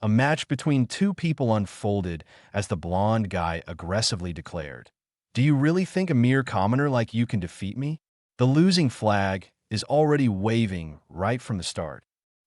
A match between two people unfolded as the blonde guy aggressively declared, "Do you really think a mere commoner like you can defeat me?" The losing flag is already waving right from the start.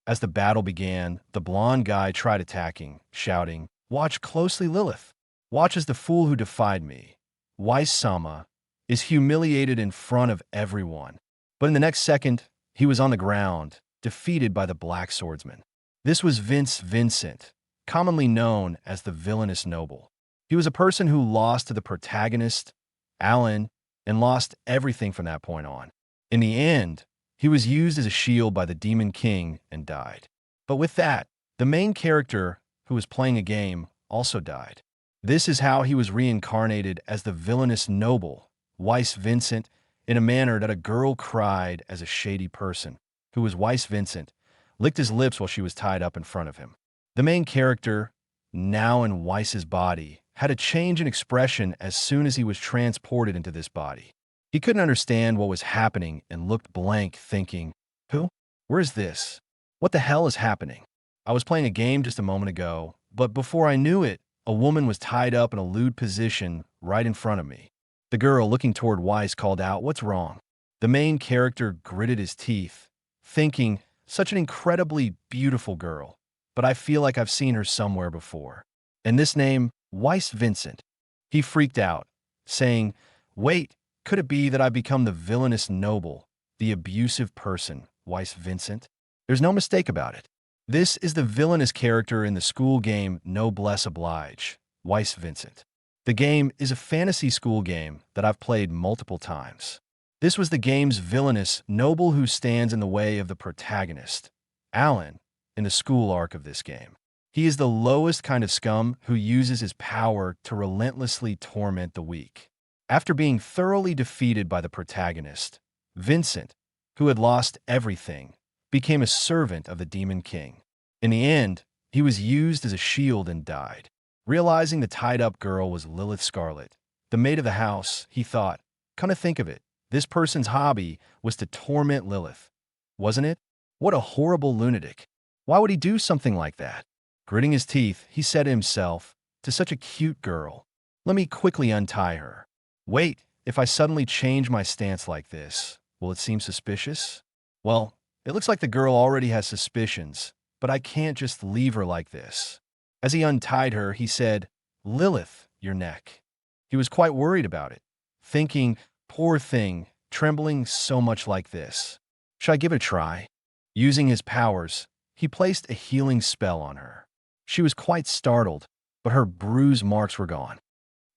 As the battle began, the blonde guy tried attacking, shouting, "Watch closely, Lilith. Watch as the fool who defied me, Weiss-sama, is humiliated in front of everyone." But in the next second, he was on the ground, defeated by the black swordsman. This was Vince Vincent, commonly known as the Villainous Noble. He was a person who lost to the protagonist, Alan, and lost everything from that point on. In the end, he was used as a shield by the Demon King and died. But with that, the main character, who was playing a game, also died. This is how he was reincarnated as the Villainous Noble, Weiss Vincent, in a manner that a girl cried as a shady person, who was Weiss Vincent, licked his lips while she was tied up in front of him. The main character, now in Weiss's body, had a change in expression as soon as he was transported into this body. He couldn't understand what was happening and looked blank, thinking, "Who? Where is this? What the hell is happening?" I was playing a game just a moment ago, but before I knew it, a woman was tied up in a lewd position right in front of me. The girl, looking toward Weiss, called out, "What's wrong?" The main character gritted his teeth, thinking, "Such an incredibly beautiful girl, but I feel like I've seen her somewhere before. And this name, Weiss Vincent." He freaked out, saying, "Wait, could it be that I've become the Villainous Noble, the abusive person, Weiss Vincent?" There's no mistake about it. This is the villainous character in the school game Noblesse Oblige, Weiss Vincent. The game is a fantasy school game that I've played multiple times. This was the game's villainous noble who stands in the way of the protagonist, Alan, in the school arc of this game. He is the lowest kind of scum who uses his power to relentlessly torment the weak. After being thoroughly defeated by the protagonist, Vincent, who had lost everything, became a servant of the Demon King. In the end, he was used as a shield and died. Realizing the tied-up girl was Lilith Scarlet, the maid of the house, he thought, "Come to think of it, this person's hobby was to torment Lilith, wasn't it? What a horrible lunatic. Why would he do something like that?" Gritting his teeth, he said to himself, "To such a cute girl. Let me quickly untie her. Wait, if I suddenly change my stance like this, will it seem suspicious? Well, it looks like the girl already has suspicions, but I can't just leave her like this." As he untied her, he said, "Lilith, your neck." He was quite worried about it, thinking, "Poor thing, trembling so much like this. Should I give it a try?" Using his powers, he placed a healing spell on her. She was quite startled, but her bruise marks were gone.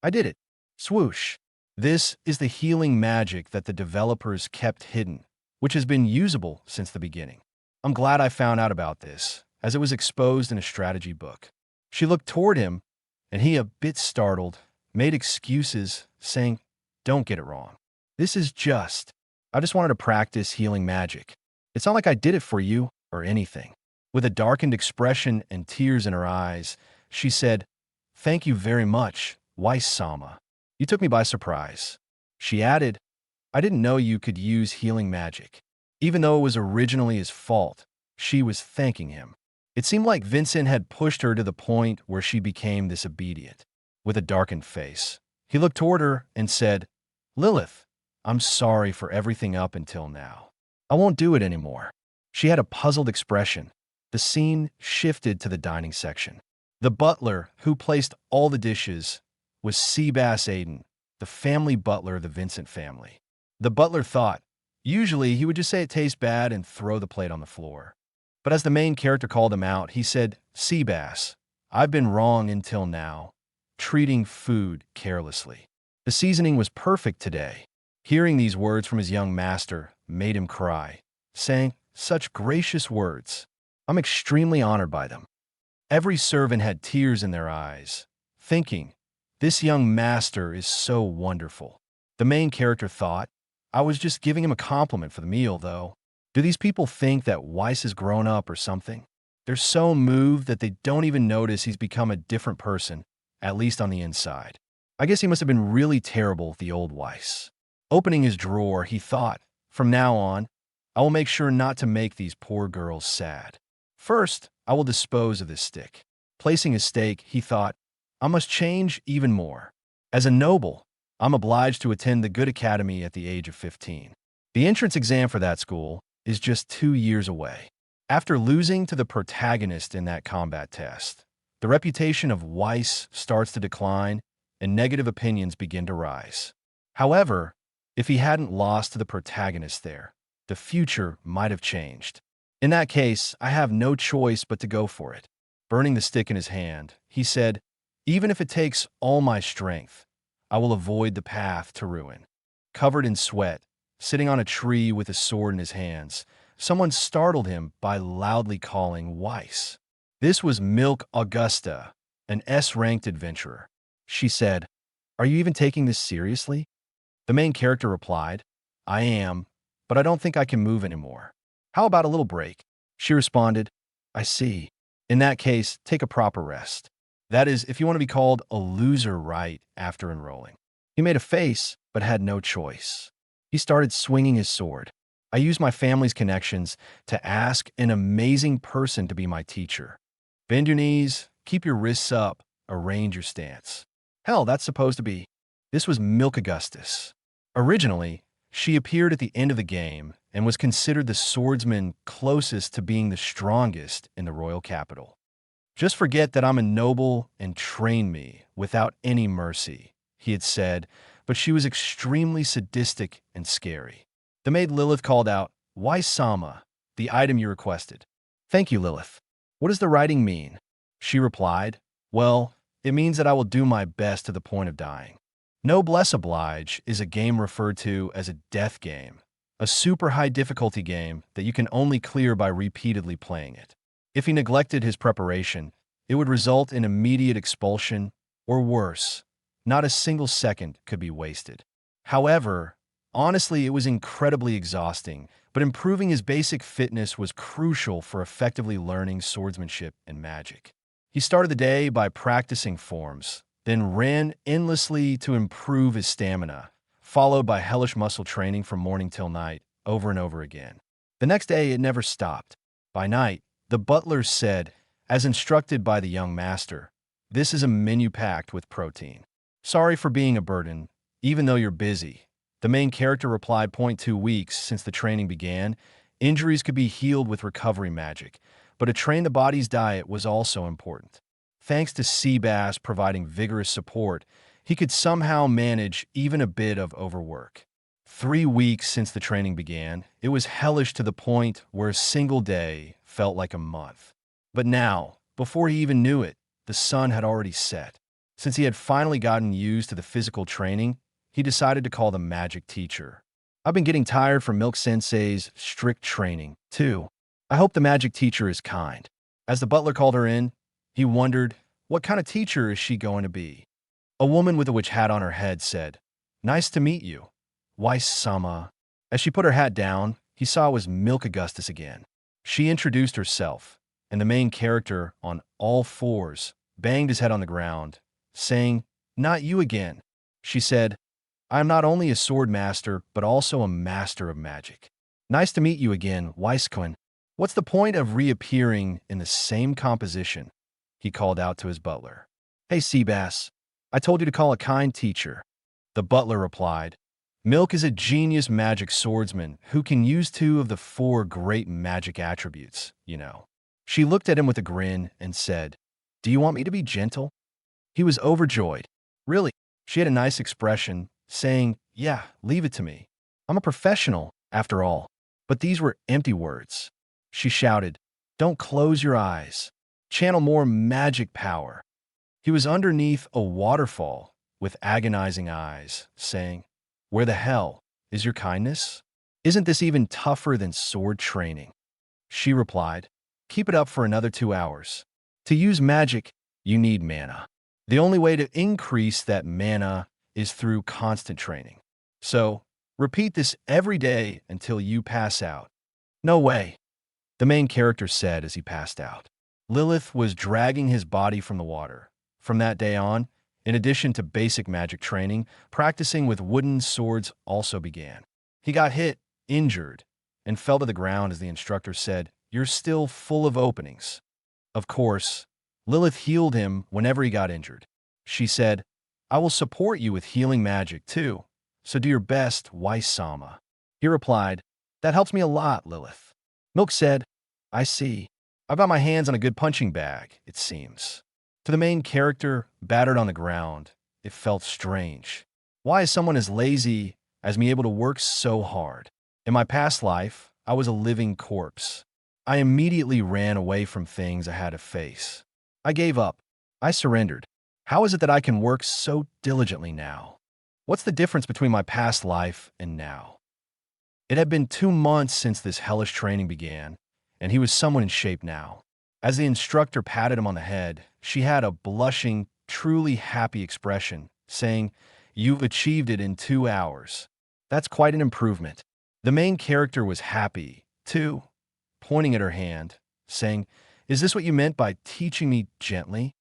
"I did it. Swoosh." This is the healing magic that the developers kept hidden, which has been usable since the beginning. I'm glad I found out about this, as it was exposed in a strategy book. She looked toward him, and he, a bit startled, made excuses, saying, "Don't get it wrong. I just wanted to practice healing magic. It's not like I did it for you or anything." With a darkened expression and tears in her eyes, she said, "Thank you very much, Weiss-sama. You took me by surprise." She added, "I didn't know you could use healing magic." Even though it was originally his fault, she was thanking him. It seemed like Vincent had pushed her to the point where she became disobedient. With a darkened face, he looked toward her and said, "Lilith, I'm sorry for everything up until now. I won't do it anymore." She had a puzzled expression. The scene shifted to the dining section. The butler, who placed all the dishes, was Seabass Aiden, the family butler of the Vincent family. The butler thought, usually he would just say it tastes bad and throw the plate on the floor. But as the main character called him out, he said, "Seabass, I've been wrong until now, treating food carelessly. The seasoning was perfect today." Hearing these words from his young master made him cry, saying, "Such gracious words. I'm extremely honored by them." Every servant had tears in their eyes, thinking, "This young master is so wonderful." The main character thought, "I was just giving him a compliment for the meal, though. Do these people think that Weiss has grown up or something? They're so moved that they don't even notice he's become a different person, at least on the inside. I guess he must have been really terrible, the old Weiss." Opening his drawer, he thought, "From now on, I will make sure not to make these poor girls sad. First, I will dispose of this stick." Placing his stake, he thought, I must change even more. As a noble, I'm obliged to attend the good academy at the age of 15. The entrance exam for that school is just 2 years away. After losing to the protagonist in that combat test, the reputation of Weiss starts to decline and negative opinions begin to rise. However, if he hadn't lost to the protagonist there, the future might have changed. In that case, I have no choice but to go for it. Burning the stick in his hand, he said, even if it takes all my strength, I will avoid the path to ruin. Covered in sweat, sitting on a tree with a sword in his hands, someone startled him by loudly calling Weiss. This was Milk Augusta, an S-ranked adventurer. She said, are you even taking this seriously? The main character replied, I am, but I don't think I can move anymore. How about a little break? She responded, I see. In that case, take a proper rest. That is, if you want to be called a loser right after enrolling. He made a face, but had no choice. He started swinging his sword. I used my family's connections to ask an amazing person to be my teacher. Bend your knees, keep your wrists up, arrange your stance. Hell, that's supposed to be. This was Milk Augustus. Originally, she appeared at the end of the game and was considered the swordsman closest to being the strongest in the royal capital. Just forget that I'm a noble and train me without any mercy, he had said, but she was extremely sadistic and scary. The maid Lilith called out, Why Sama, the item you requested. Thank you, Lilith. What does the writing mean? She replied, well, it means that I will do my best to the point of dying. Noblesse Oblige is a game referred to as a death game, a super high difficulty game that you can only clear by repeatedly playing it. If he neglected his preparation, it would result in immediate expulsion, or worse, not a single second could be wasted. However, honestly, it was incredibly exhausting, but improving his basic fitness was crucial for effectively learning swordsmanship and magic. He started the day by practicing forms, then ran endlessly to improve his stamina, followed by hellish muscle training from morning till night, over and over again. The next day, it never stopped. By night, the butler said, as instructed by the young master, this is a menu packed with protein. Sorry for being a burden, even though you're busy. The main character replied, 2 weeks since the training began, injuries could be healed with recovery magic, but a train-the-body's diet was also important. Thanks to sea bass providing vigorous support, he could somehow manage even a bit of overwork. 3 weeks since the training began, it was hellish to the point where a single day felt like a month. But now, before he even knew it, the sun had already set. Since he had finally gotten used to the physical training, he decided to call the magic teacher. I've been getting tired from Milk Sensei's strict training, too. I hope the magic teacher is kind. As the butler called her in, he wondered, what kind of teacher is she going to be? A woman with a witch hat on her head said, Nice to meet you. Weiss-sama. As she put her hat down, he saw it was Milk Augustus again. She introduced herself, and the main character, on all fours, banged his head on the ground, saying, Not you again. She said, I am not only a sword master, but also a master of magic. Nice to meet you again, Weiss-kun. What's the point of reappearing in the same composition? He called out to his butler. Hey, Seabass, I told you to call a kind teacher. The butler replied, Milk is a genius magic swordsman who can use 2 of the 4 great magic attributes, you know. She looked at him with a grin and said, Do you want me to be gentle? He was overjoyed. Really, she had a nice expression, saying, Yeah, leave it to me. I'm a professional, after all. But these were empty words. She shouted, Don't close your eyes. Channel more magic power. He was underneath a waterfall with agonizing eyes, saying, Where the hell is your kindness? Isn't this even tougher than sword training? She replied, Keep it up for another 2 hours. To use magic, you need mana. The only way to increase that mana is through constant training. So, repeat this every day until you pass out. No way, the main character said as he passed out. Lilith was dragging his body from the water. From that day on, in addition to basic magic training, practicing with wooden swords also began. He got hit, injured, and fell to the ground as the instructor said, You're still full of openings. Of course, Lilith healed him whenever he got injured. She said, I will support you with healing magic too, so do your best, Weiss-sama. He replied, that helps me a lot, Lilith. Milk said, I see. I've got my hands on a good punching bag, it seems. To the main character, battered on the ground, it felt strange. Why is someone as lazy as me able to work so hard? In my past life, I was a living corpse. I immediately ran away from things I had to face. I gave up. I surrendered. How is it that I can work so diligently now? What's the difference between my past life and now? It had been 2 months since this hellish training began, and he was somewhat in shape now. As the instructor patted him on the head, she had a blushing, truly happy expression, saying, You've achieved it in 2 hours. That's quite an improvement. The main character was happy, too, pointing at her hand, saying, Is this what you meant by teaching me gently?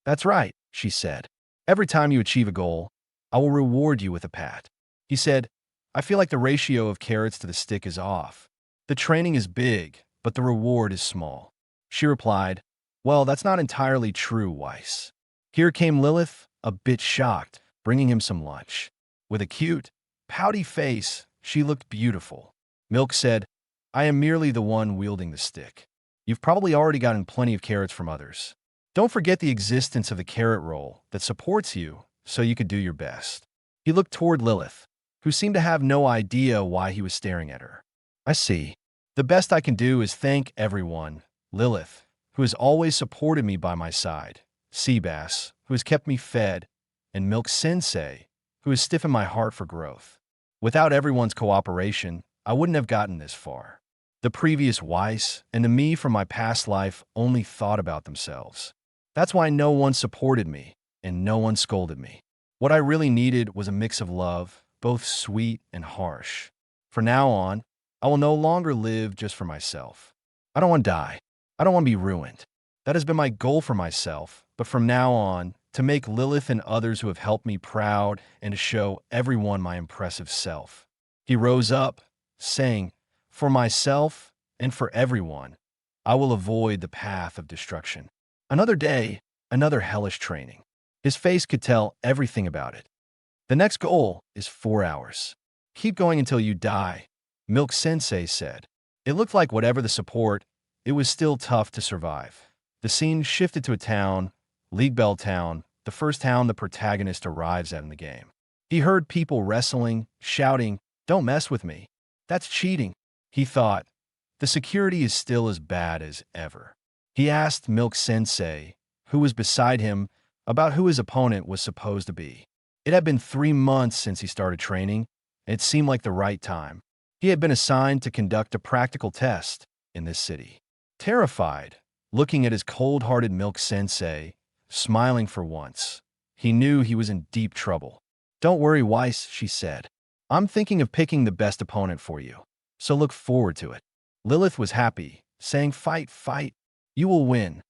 That's right, she said. Every time you achieve a goal, I will reward you with a pat. He said, I feel like the ratio of carrots to the stick is off. The training is big, but the reward is small. She replied, Well, that's not entirely true, Weiss. Here came Lilith, a bit shocked, bringing him some lunch. With a cute, pouty face, she looked beautiful. Milk said, I am merely the one wielding the stick. You've probably already gotten plenty of carrots from others. Don't forget the existence of the carrot roll that supports you so you could do your best. He looked toward Lilith, who seemed to have no idea why he was staring at her. I see. The best I can do is thank everyone, Lilith, who has always supported me by my side, Seabass, who has kept me fed, and Milk Sensei, who has stiffened my heart for growth. Without everyone's cooperation, I wouldn't have gotten this far. The previous Weiss and the me from my past life only thought about themselves. That's why no one supported me, and no one scolded me. What I really needed was a mix of love, both sweet and harsh. From now on, I will no longer live just for myself. I don't want to die. I don't want to be ruined. That has been my goal for myself, but from now on, to make Lilith and others who have helped me proud and to show everyone my impressive self. He rose up, saying, For myself and for everyone, I will avoid the path of destruction. Another day, another hellish training. His face could tell everything about it. The next goal is 4 hours. Keep going until you die, Milk Sensei said. It looked like whatever the support, it was still tough to survive. The scene shifted to a town, League Bell Town, the first town the protagonist arrives at in the game. He heard people wrestling, shouting, Don't mess with me. That's cheating. He thought, the security is still as bad as ever. He asked Milk Sensei, who was beside him, about who his opponent was supposed to be. It had been 3 months since he started training, and it seemed like the right time. He had been assigned to conduct a practical test in this city. Terrified, looking at his cold-hearted Milk Sensei, smiling for once, he knew he was in deep trouble. Don't worry, Weiss, she said. I'm thinking of picking the best opponent for you, so look forward to it. Lilith was happy, saying, Fight, fight. You will win.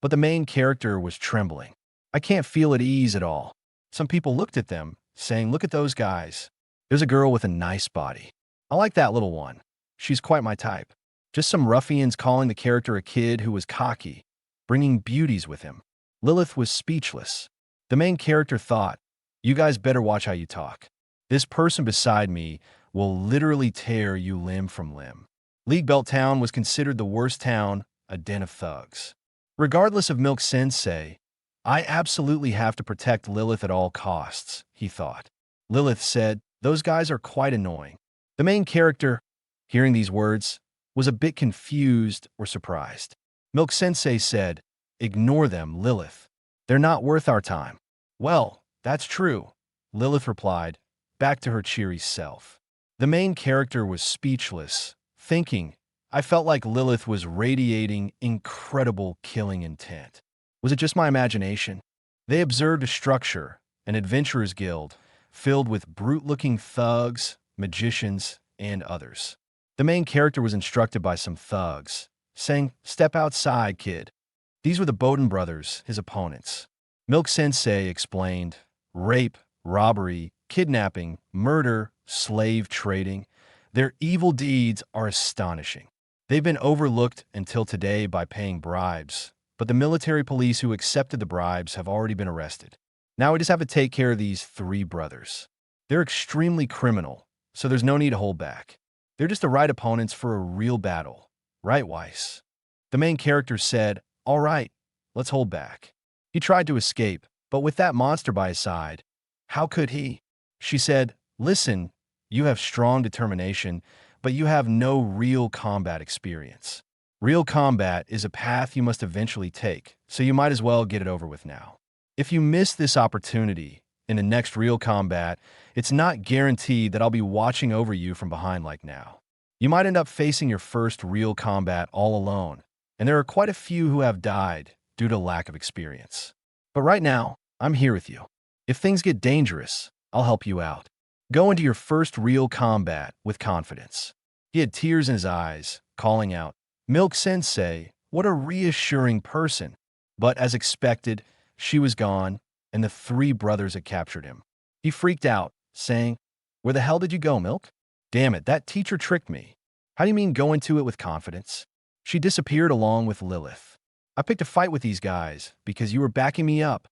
But the main character was trembling. I can't feel at ease at all. Some people looked at them, saying, Look at those guys. There's a girl with a nice body. I like that little one. She's quite my type. Just some ruffians calling the character a kid who was cocky, bringing beauties with him. Lilith was speechless. The main character thought, You guys better watch how you talk. This person beside me will literally tear you limb from limb. League Belt Town was considered the worst town, a den of thugs. Regardless of Milk Sensei, I absolutely have to protect Lilith at all costs, he thought. Lilith said, Those guys are quite annoying. The main character, hearing these words, was a bit confused or surprised. Milk Sensei said, Ignore them, Lilith. They're not worth our time. Well, that's true, Lilith replied, back to her cheery self. The main character was speechless, thinking, I felt like Lilith was radiating incredible killing intent. Was it just my imagination? They observed a structure, an adventurer's guild, filled with brute-looking thugs, magicians, and others. The main character was instructed by some thugs, saying, Step outside, kid. These were the Bowden brothers, his opponents. Milk Sensei explained, Rape, robbery, kidnapping, murder, slave trading. Their evil deeds are astonishing. They've been overlooked until today by paying bribes, but the military police who accepted the bribes have already been arrested. Now we just have to take care of these three brothers. They're extremely criminal, so there's no need to hold back. They're just the right opponents for a real battle. Right, Weiss? The main character said, "All right, let's hold back." He tried to escape, but with that monster by his side, how could he? She said, "Listen, you have strong determination, but you have no real combat experience. Real combat is a path you must eventually take, so you might as well get it over with now. If you miss this opportunity in the next real combat, it's not guaranteed that I'll be watching over you from behind like now. You might end up facing your first real combat all alone, and there are quite a few who have died due to lack of experience. But right now, I'm here with you. If things get dangerous, I'll help you out. Go into your first real combat with confidence." He had tears in his eyes, calling out, "Milk Sensei, what a reassuring person." But as expected, she was gone, and the three brothers had captured him. He freaked out, saying, "Where the hell did you go, Milk? Damn it, that teacher tricked me." "How do you mean go into it with confidence?" "She disappeared along with Lilith. I picked a fight with these guys because you were backing me up."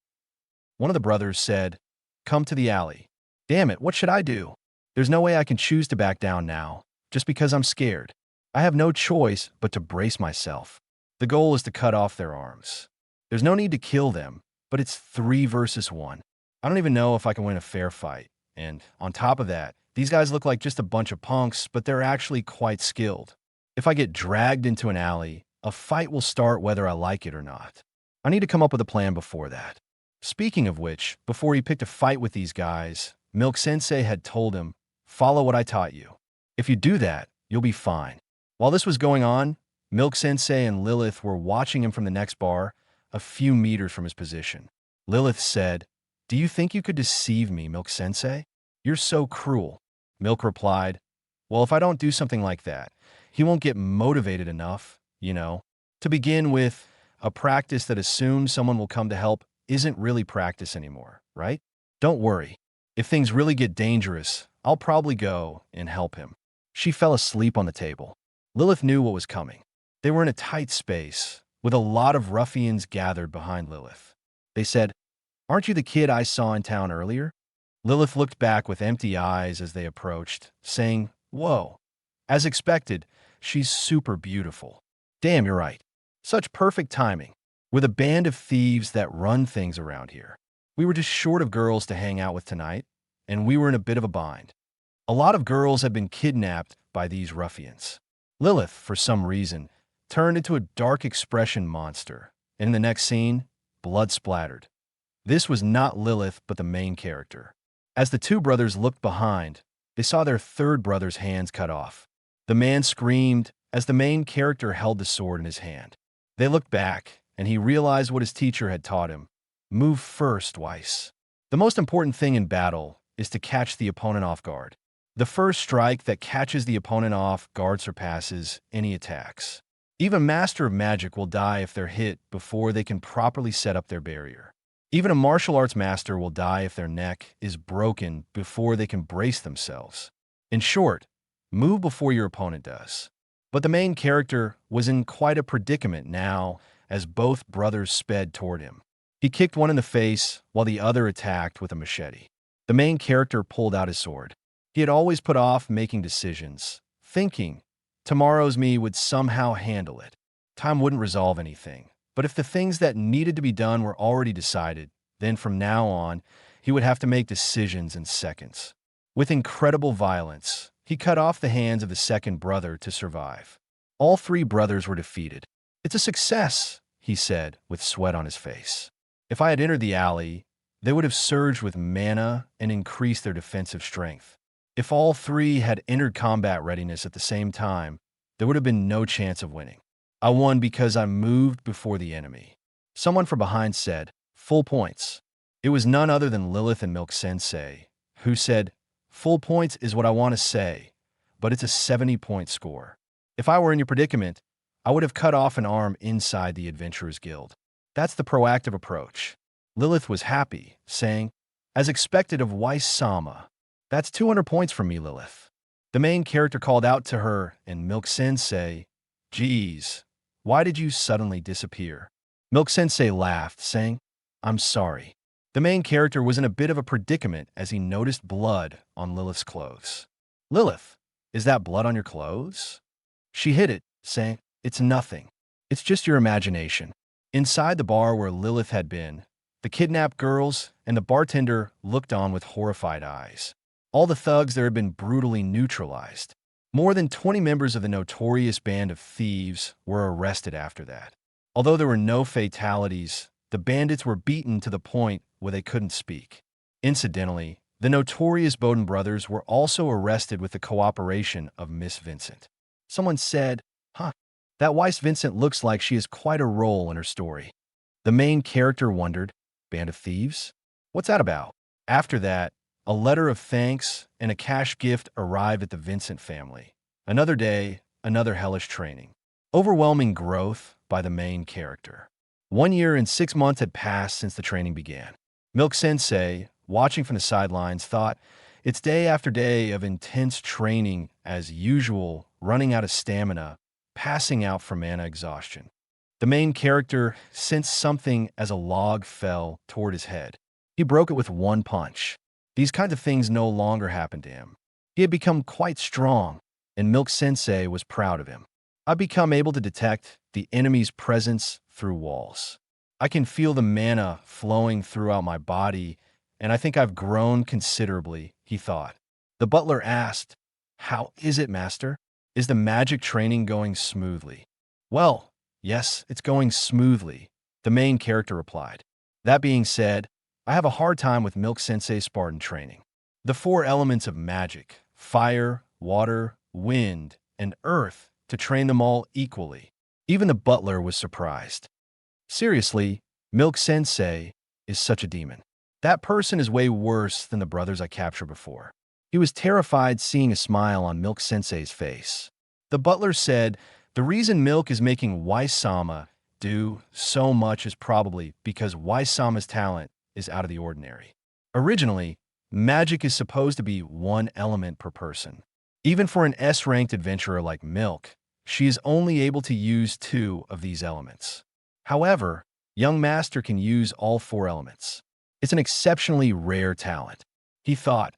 One of the brothers said, "Come to the alley." "Damn it, what should I do? There's no way I can choose to back down now, just because I'm scared. I have no choice but to brace myself. The goal is to cut off their arms. There's no need to kill them, but it's 3 versus 1. I don't even know if I can win a fair fight. And on top of that, these guys look like just a bunch of punks, but they're actually quite skilled. If I get dragged into an alley, a fight will start whether I like it or not. I need to come up with a plan before that." Speaking of which, before he picked a fight with these guys, Milk Sensei had told him, "Follow what I taught you. If you do that, you'll be fine." While this was going on, Milk Sensei and Lilith were watching him from the next bar, a few meters from his position. Lilith said, "Do you think you could deceive me, Milk Sensei? You're so cruel." Milk replied, "Well, if I don't do something like that, he won't get motivated enough, you know. To begin with, a practice that assumes someone will come to help isn't really practice anymore, right? Don't worry. If things really get dangerous, I'll probably go and help him." She fell asleep on the table. Lilith knew what was coming. They were in a tight space, with a lot of ruffians gathered behind Lilith. They said, "Aren't you the kid I saw in town earlier?" Lilith looked back with empty eyes as they approached, saying, "Whoa." As expected, she's super beautiful. "Damn, you're right. Such perfect timing. We're the band of thieves that run things around here. We were just short of girls to hang out with tonight, and we were in a bit of a bind. A lot of girls have been kidnapped by these ruffians." Lilith, for some reason, turned into a dark expression monster, and in the next scene, blood splattered. This was not Lilith, but the main character. As the two brothers looked behind, they saw their third brother's hands cut off. The man screamed as the main character held the sword in his hand. They looked back, and he realized what his teacher had taught him. Move first, Weiss. The most important thing in battle is to catch the opponent off guard. The first strike that catches the opponent off guard surpasses any attacks. Even Master of Magic will die if they're hit before they can properly set up their barrier. Even a martial arts master will die if their neck is broken before they can brace themselves. In short, move before your opponent does. But the main character was in quite a predicament now as both brothers sped toward him. He kicked one in the face while the other attacked with a machete. The main character pulled out his sword. He had always put off making decisions, thinking tomorrow's me would somehow handle it. Time wouldn't resolve anything. But if the things that needed to be done were already decided, then from now on, he would have to make decisions in seconds. With incredible violence, he cut off the hands of the second brother to survive. All three brothers were defeated. "It's a success," he said, with sweat on his face. "If I had entered the alley, they would have surged with mana and increased their defensive strength. If all three had entered combat readiness at the same time, there would have been no chance of winning. I won because I moved before the enemy." Someone from behind said, "Full points." It was none other than Lilith and Milk Sensei, who said, "Full points is what I want to say, but it's a 70-point score. If I were in your predicament, I would have cut off an arm inside the Adventurers Guild. That's the proactive approach." Lilith was happy, saying, "As expected of Weiss-sama. That's 200 points from me, Lilith." The main character called out to her, and Milk Sensei, "Geez, why did you suddenly disappear?" Milk Sensei laughed, saying, I'm sorry. The main character was in a bit of a predicament as he noticed blood on Lilith's clothes. Lilith, is that blood on your clothes? She hid it, saying, It's nothing. It's just your imagination. Inside the bar where Lilith had been, the kidnapped girls and the bartender looked on with horrified eyes. All the thugs there had been brutally neutralized. More than 20 members of the notorious band of thieves were arrested after that. Although there were no fatalities, the bandits were beaten to the point where they couldn't speak. Incidentally, the notorious Bowden brothers were also arrested with the cooperation of Miss Vincent. Someone said, that Weiss Vincent looks like she has quite a role in her story. The main character wondered, band of thieves? What's that about? After that, a letter of thanks and a cash gift arrived at the Vincent family. Another day, another hellish training. Overwhelming growth by the main character. 1 year and 6 months had passed since the training began. Milk Sensei, watching from the sidelines, thought, it's day after day of intense training as usual, running out of stamina, passing out from mana exhaustion. The main character sensed something as a log fell toward his head. He broke it with one punch. These kinds of things no longer happened to him. He had become quite strong, and Milk Sensei was proud of him. I've become able to detect the enemy's presence through walls. I can feel the mana flowing throughout my body, and I think I've grown considerably, he thought. The butler asked, How is it, master? Is the magic training going smoothly? Well, yes, it's going smoothly, the main character replied. That being said, I have a hard time with Milk Sensei Spartan training. The 4 elements of magic, fire, water, wind, and earth, to train them all equally. Even the butler was surprised. Seriously, Milk Sensei is such a demon. That person is way worse than the brothers I captured before. He was terrified seeing a smile on Milk Sensei's face. The butler said, the reason Milk is making Weiss-sama do so much is probably because Weiss-sama's talent is out of the ordinary. Originally, magic is supposed to be 1 element per person. Even for an S-ranked adventurer like Milk, she is only able to use 2 of these elements. However, young master can use all 4 elements. It's an exceptionally rare talent. He thought,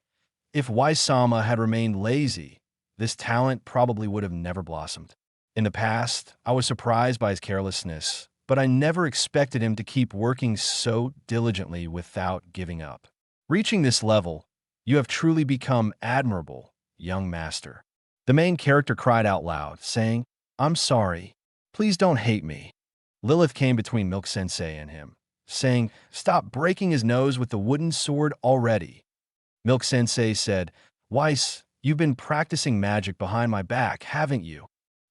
if Weiss-sama had remained lazy, this talent probably would have never blossomed. In the past, I was surprised by his carelessness, but I never expected him to keep working so diligently without giving up. Reaching this level, you have truly become admirable, young master. The main character cried out loud, saying, I'm sorry. Please don't hate me. Lilith came between Milk Sensei and him, saying, Stop breaking his nose with the wooden sword already. Milk Sensei said, Weiss, you've been practicing magic behind my back, haven't you?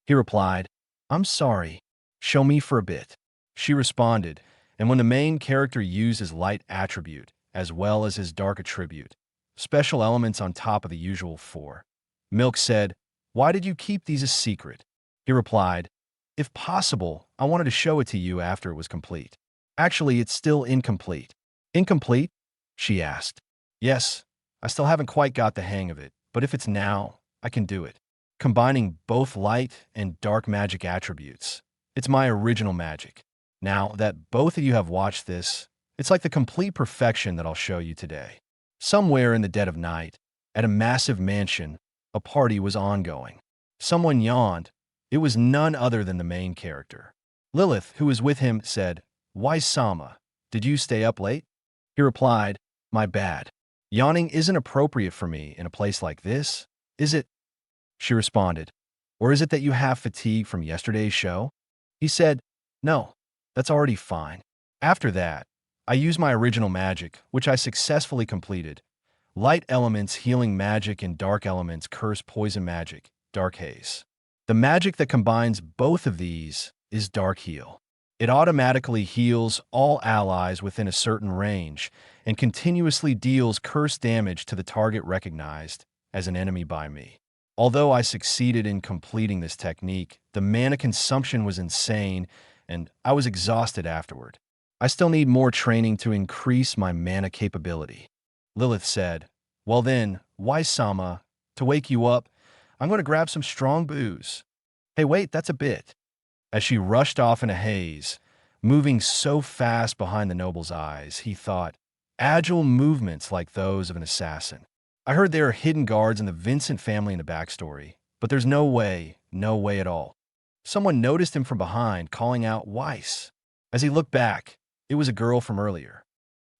He replied, I'm sorry. Show me for a bit. She responded, and when the main character used his light attribute, as well as his dark attribute, special elements on top of the usual 4, Milk said, Why did you keep these a secret? He replied, If possible, I wanted to show it to you after it was complete. Actually, it's still incomplete. Incomplete? She asked. Yes, I still haven't quite got the hang of it, but if it's now, I can do it. Combining both light and dark magic attributes. It's my original magic. Now that both of you have watched this, it's like the complete perfection that I'll show you today. Somewhere in the dead of night, at a massive mansion, a party was ongoing. Someone yawned. It was none other than the main character. Lilith, who was with him, said, Weiss-sama, did you stay up late? He replied, My bad. Yawning isn't appropriate for me in a place like this, is it? She responded, Or is it that you have fatigue from yesterday's show? He said, No, that's already fine. After that, I used my original magic, which I successfully completed. Light elements healing magic and dark elements curse poison magic, dark haze. The magic that combines both of these is Dark Heal. It automatically heals all allies within a certain range and continuously deals curse damage to the target recognized as an enemy by me. Although I succeeded in completing this technique, the mana consumption was insane and I was exhausted afterward. I still need more training to increase my mana capability. Lilith said, Well then, Weiss-sama, to wake you up, I'm going to grab some strong booze. Hey wait, that's a bit. As she rushed off in a haze, moving so fast behind the noble's eyes, he thought, agile movements like those of an assassin. I heard there are hidden guards in the Vincent family in the backstory, but there's no way at all. Someone noticed him from behind, calling out Weiss. As he looked back, it was a girl from earlier.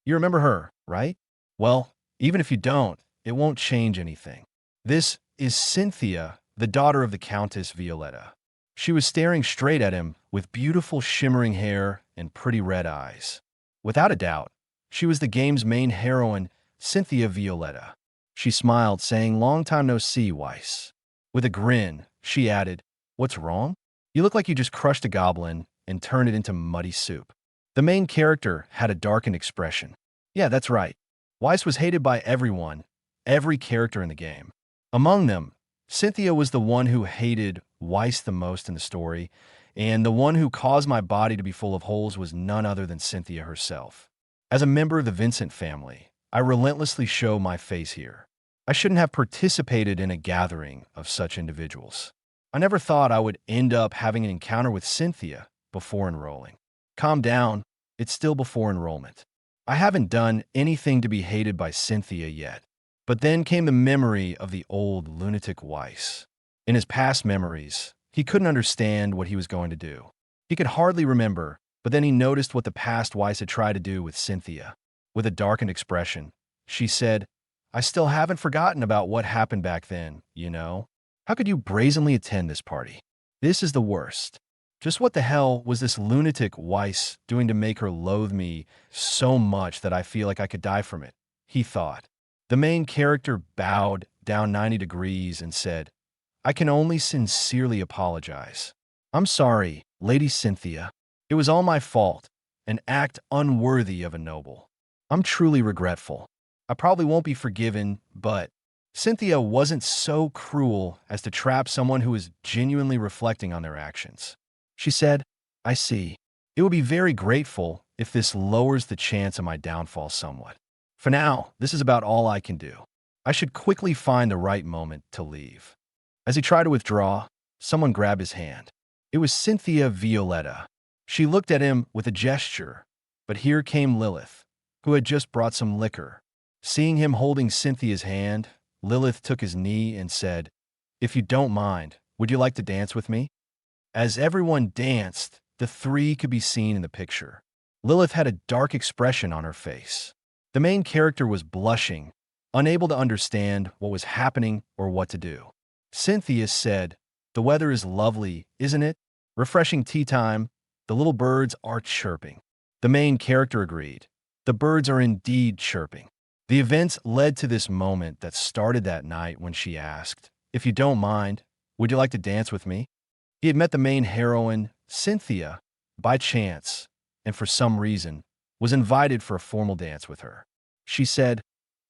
You remember her, right? Well, even if you don't, it won't change anything. This is Cynthia, the daughter of the Countess Violetta. She was staring straight at him with beautiful shimmering hair and pretty red eyes. Without a doubt, she was the game's main heroine, Cynthia Violetta. She smiled, saying, "Long time no see, Weiss." With a grin, she added, "What's wrong? You look like you just crushed a goblin and turned it into muddy soup." The main character had a darkened expression. Yeah, that's right. Weiss was hated by everyone, every character in the game. Among them, Cynthia was the one who hated Weiss the most in the story, and the one who caused my body to be full of holes was none other than Cynthia herself. As a member of the Vincent family, I relentlessly show my face here. I shouldn't have participated in a gathering of such individuals. I never thought I would end up having an encounter with Cynthia before enrolling. Calm down, it's still before enrollment. I haven't done anything to be hated by Cynthia yet. But then came the memory of the old lunatic Weiss. In his past memories, he couldn't understand what he was going to do. He could hardly remember, but then he noticed what the past Weiss had tried to do with Cynthia. With a darkened expression, she said, "I still haven't forgotten about what happened back then, you know? How could you brazenly attend this party? This is the worst. Just what the hell was this lunatic Weiss doing to make her loathe me so much that I feel like I could die from it?" he thought. The main character bowed down 90 degrees and said, "I can only sincerely apologize. I'm sorry, Lady Cynthia. It was all my fault, an act unworthy of a noble. I'm truly regretful. I probably won't be forgiven, but..." Cynthia wasn't so cruel as to trap someone who was genuinely reflecting on their actions. She said, "I see. It would be very grateful if this lowers the chance of my downfall somewhat. For now, this is about all I can do. I should quickly find the right moment to leave." As he tried to withdraw, someone grabbed his hand. It was Cynthia Violetta. She looked at him with a gesture, but here came Lilith, who had just brought some liquor. Seeing him holding Cynthia's hand, Lilith took his knee and said, "If you don't mind, would you like to dance with me?" As everyone danced, the three could be seen in the picture. Lilith had a dark expression on her face. The main character was blushing, unable to understand what was happening or what to do. Cynthia said, "The weather is lovely, isn't it? Refreshing tea time. The little birds are chirping." The main character agreed. The birds are indeed chirping. The events led to this moment that started that night when she asked, "If you don't mind, would you like to dance with me?" He had met the main heroine, Cynthia, by chance, and for some reason, was invited for a formal dance with her. She said,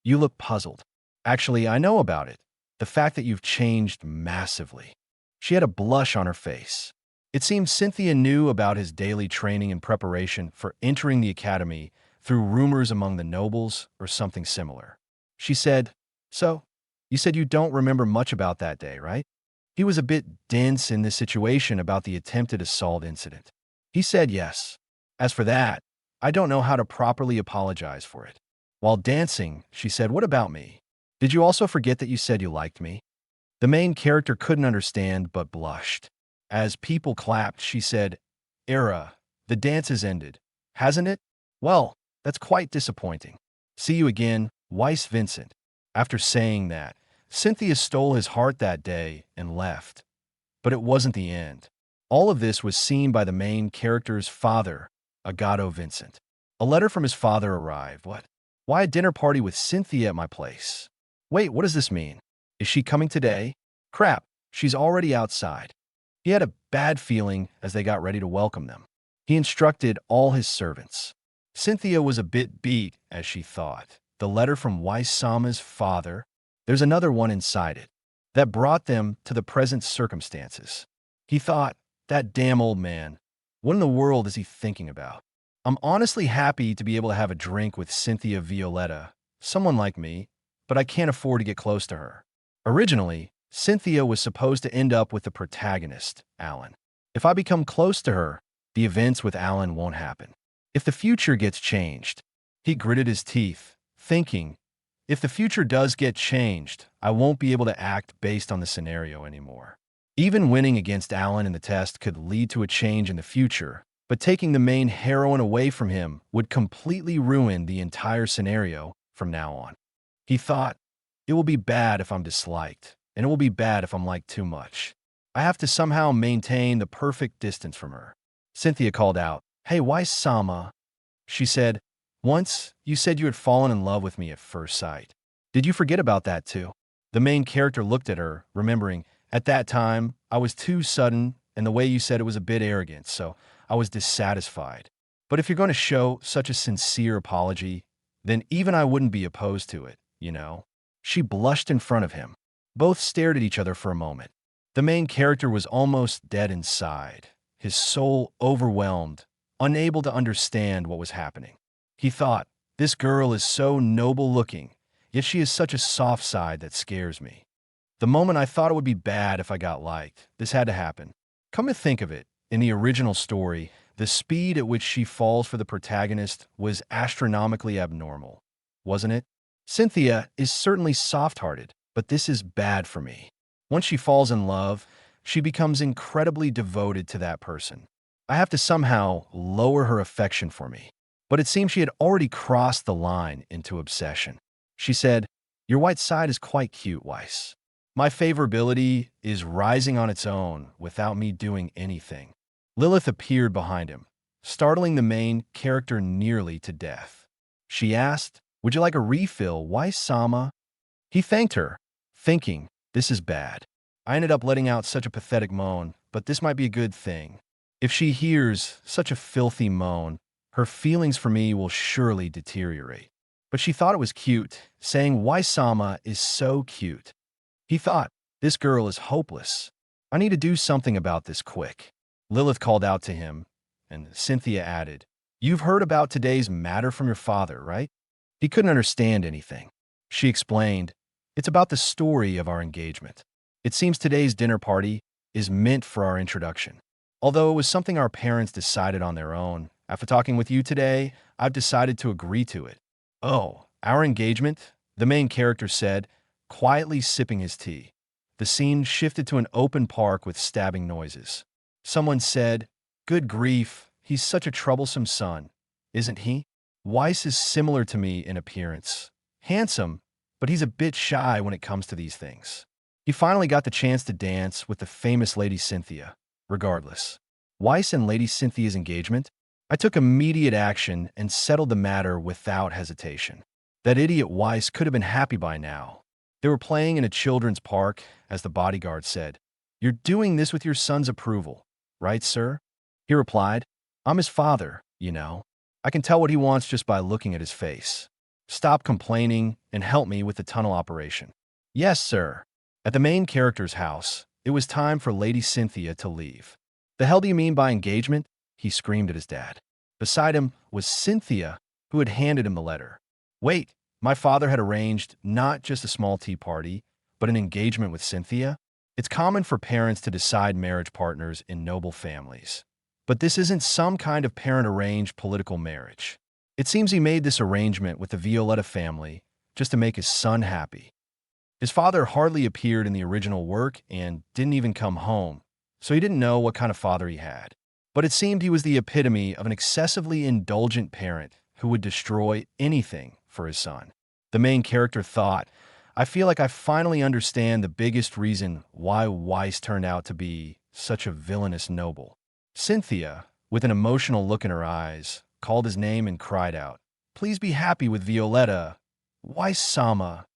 "You look puzzled. Actually, I know about it. The fact that you've changed massively." She had a blush on her face. It seemed Cynthia knew about his daily training and preparation for entering the academy through rumors among the nobles or something similar. She said, "So, you said you don't remember much about that day, right?" He was a bit dense in this situation about the attempted assault incident. He said yes. As for that, I don't know how to properly apologize for it. While dancing, she said, "What about me? Did you also forget that you said you liked me?" The main character couldn't understand but blushed. As people clapped, she said, "Era, the dance has ended, hasn't it? Well, that's quite disappointing. See you again, Weiss Vincent." After saying that, Cynthia stole his heart that day and left. But it wasn't the end. All of this was seen by the main character's father, Agato Vincent. A letter from his father arrived. What? Why a dinner party with Cynthia at my place? Wait, what does this mean? Is she coming today? Crap, she's already outside. He had a bad feeling as they got ready to welcome them. He instructed all his servants. Cynthia was a bit beat as she thought. The letter from Weiss-sama's father, there's another one inside it, that brought them to the present circumstances. He thought, that damn old man, what in the world is he thinking about? I'm honestly happy to be able to have a drink with Cynthia Violetta, someone like me, but I can't afford to get close to her. Originally, Cynthia was supposed to end up with the protagonist, Alan. If I become close to her, The events with Alan won't happen. If the future gets changed, he gritted his teeth, thinking, if the future does get changed, I won't be able to act based on the scenario anymore. Even winning against Alan in the test could lead to a change in the future, but taking the main heroine away from him would completely ruin the entire scenario from now on. He thought, it will be bad if I'm disliked, and it will be bad if I'm liked too much. I have to somehow maintain the perfect distance from her. Cynthia called out, "Hey, why Sama?" She said, "Once, you said you had fallen in love with me at first sight. Did you forget about that too?" The main character looked at her, remembering, at that time, I was too sudden, and the way you said it was a bit arrogant, so I was dissatisfied. But if you're going to show such a sincere apology, then even I wouldn't be opposed to it, you know? She blushed in front of him. Both stared at each other for a moment. The main character was almost dead inside, his soul overwhelmed, unable to understand what was happening. He thought, this girl is so noble-looking, yet she has such a soft side that scares me. The moment I thought it would be bad if I got liked, this had to happen. Come to think of it, in the original story, the speed at which she falls for the protagonist was astronomically abnormal, wasn't it? Cynthia is certainly soft-hearted, but this is bad for me. Once she falls in love, she becomes incredibly devoted to that person. I have to somehow lower her affection for me. But it seems she had already crossed the line into obsession. She said, "Your white side is quite cute, Weiss. My favorability is rising on its own without me doing anything." Lilith appeared behind him, startling the main character nearly to death. She asked, "Would you like a refill, Weiss-sama?" He thanked her, thinking, this is bad. I ended up letting out such a pathetic moan, but this might be a good thing. If she hears such a filthy moan, her feelings for me will surely deteriorate. But she thought it was cute, saying Weiss-sama is so cute. He thought, this girl is hopeless. I need to do something about this quick. Lilith called out to him, and Cynthia added, "You've heard about today's matter from your father, right?" He couldn't understand anything. She explained, "It's about the story of our engagement. It seems today's dinner party is meant for our introduction. Although it was something our parents decided on their own, after talking with you today, I've decided to agree to it." "Oh, our engagement?" the main character said, quietly sipping his tea. The scene shifted to an open park with stabbing noises. Someone said, "Good grief, he's such a troublesome son, isn't he? Weiss is similar to me in appearance. Handsome, but he's a bit shy when it comes to these things." He finally got the chance to dance with the famous Lady Cynthia. Regardless, Weiss and Lady Cynthia's engagement, I took immediate action and settled the matter without hesitation. That idiot Weiss could have been happy by now. They were playing in a children's park, as the bodyguard said. "You're doing this with your son's approval, right, sir?" He replied, "I'm his father, you know. I can tell what he wants just by looking at his face. Stop complaining and help me with the tunnel operation." "Yes, sir." At the main character's house, it was time for Lady Cynthia to leave. "The hell do you mean by engagement?" he screamed at his dad. Beside him was Cynthia, who had handed him the letter. "Wait, my father had arranged not just a small tea party, but an engagement with Cynthia? It's common for parents to decide marriage partners in noble families. But this isn't some kind of parent-arranged political marriage. It seems he made this arrangement with the Violetta family just to make his son happy. His father hardly appeared in the original work and didn't even come home, so he didn't know what kind of father he had. But it seemed he was the epitome of an excessively indulgent parent who would destroy anything for his son. The main character thought, I feel like I finally understand the biggest reason why Weiss turned out to be such a villainous noble. Cynthia, with an emotional look in her eyes, called his name and cried out, "Please be happy with Violetta. Weiss-sama."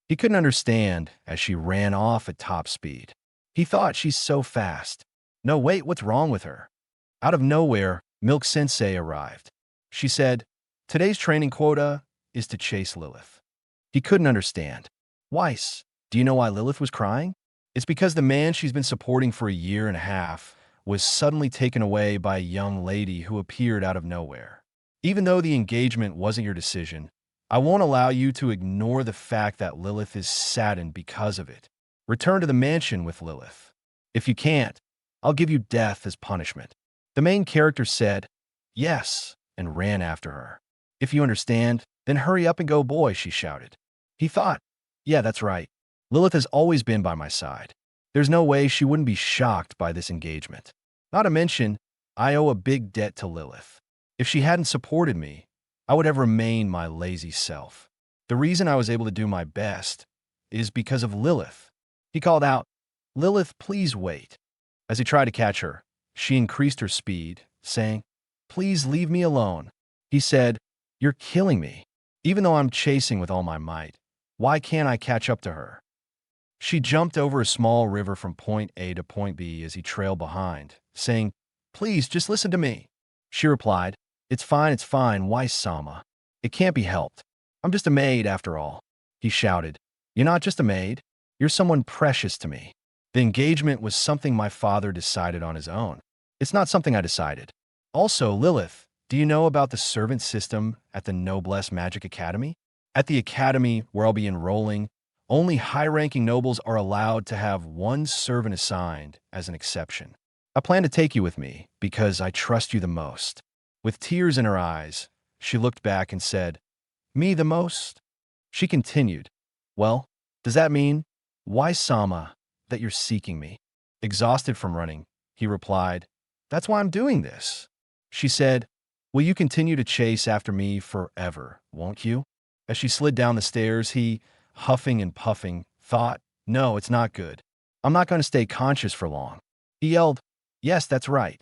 He couldn't understand as she ran off at top speed. He thought she's so fast. No, wait, what's wrong with her? Out of nowhere, Milk Sensei arrived. She said, "Today's training quota is to chase Lilith." He couldn't understand. "Weiss, do you know why Lilith was crying?" "It's because the man she's been supporting for a year and a half was suddenly taken away by a young lady who appeared out of nowhere. Even though the engagement wasn't your decision, I won't allow you to ignore the fact that Lilith is saddened because of it. Return to the mansion with Lilith. If you can't, I'll give you death as punishment." The main character said, "Yes," and ran after her. "If you understand, then hurry up and go, boy," she shouted. He thought, "Yeah, that's right. Lilith has always been by my side. There's no way she wouldn't be shocked by this engagement. Not to mention, I owe a big debt to Lilith. If she hadn't supported me, I would have remained my lazy self. The reason I was able to do my best is because of Lilith." He called out, "Lilith, please wait." As he tried to catch her, she increased her speed, saying, "Please leave me alone." He said, "You're killing me. Even though I'm chasing with all my might, why can't I catch up to her?" She jumped over a small river from point A to point B as he trailed behind, saying, "Please, just listen to me." She replied, it's fine, why Sama? It can't be helped. I'm just a maid after all." He shouted, "You're not just a maid. You're someone precious to me. The engagement was something my father decided on his own. It's not something I decided. Also, Lilith, do you know about the servant system at the Noblesse Magic Academy? At the academy where I'll be enrolling, only high-ranking nobles are allowed to have one servant assigned as an exception. I plan to take you with me because I trust you the most." With tears in her eyes, she looked back and said, "Me the most?" She continued, "Well, does that mean, why Sama, that you're seeking me?" Exhausted from running, he replied, "That's why I'm doing this." She said, "Will you continue to chase after me forever, won't you?" As she slid down the stairs, he, huffing and puffing, thought, "No, it's not good. I'm not going to stay conscious for long." He yelled, "Yes, that's right."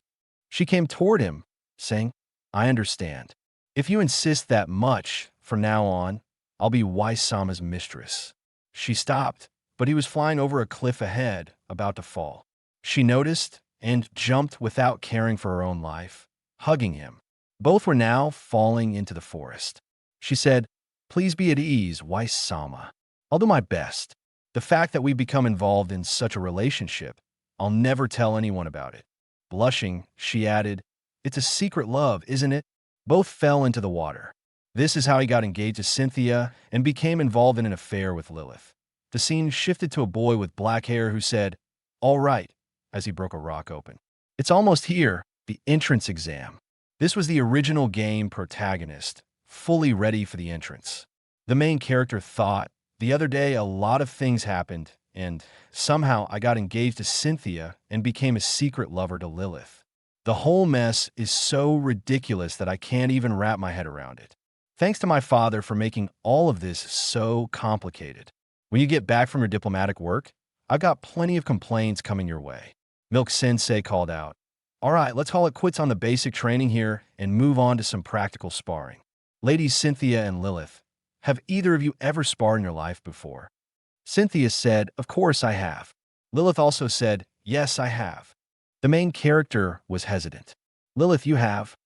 She came toward him, saying, "I understand. If you insist that much, from now on, I'll be Wai-sama's mistress." She stopped, but he was flying over a cliff ahead, about to fall. She noticed and jumped without caring for her own life, hugging him. Both were now falling into the forest. She said, "Please be at ease, Wai-sama. I'll do my best. The fact that we've become involved in such a relationship, I'll never tell anyone about it." Blushing, she added, "It's a secret love, isn't it?" Both fell into the water. This is how he got engaged to Cynthia and became involved in an affair with Lilith. The scene shifted to a boy with black hair who said, "All right," as he broke a rock open. "It's almost here, the entrance exam." This was the original game protagonist, fully ready for the entrance. The main character thought, "The other day a lot of things happened, and somehow I got engaged to Cynthia and became a secret lover to Lilith. The whole mess is so ridiculous that I can't even wrap my head around it. Thanks to my father for making all of this so complicated. When you get back from your diplomatic work, I've got plenty of complaints coming your way." Milk Sensei called out, "All right, let's call it quits on the basic training here and move on to some practical sparring. Ladies Cynthia and Lilith, have either of you ever sparred in your life before?" Cynthia said, "Of course I have." Lilith also said, "Yes, I have." The main character was hesitant. "Lilith, you have."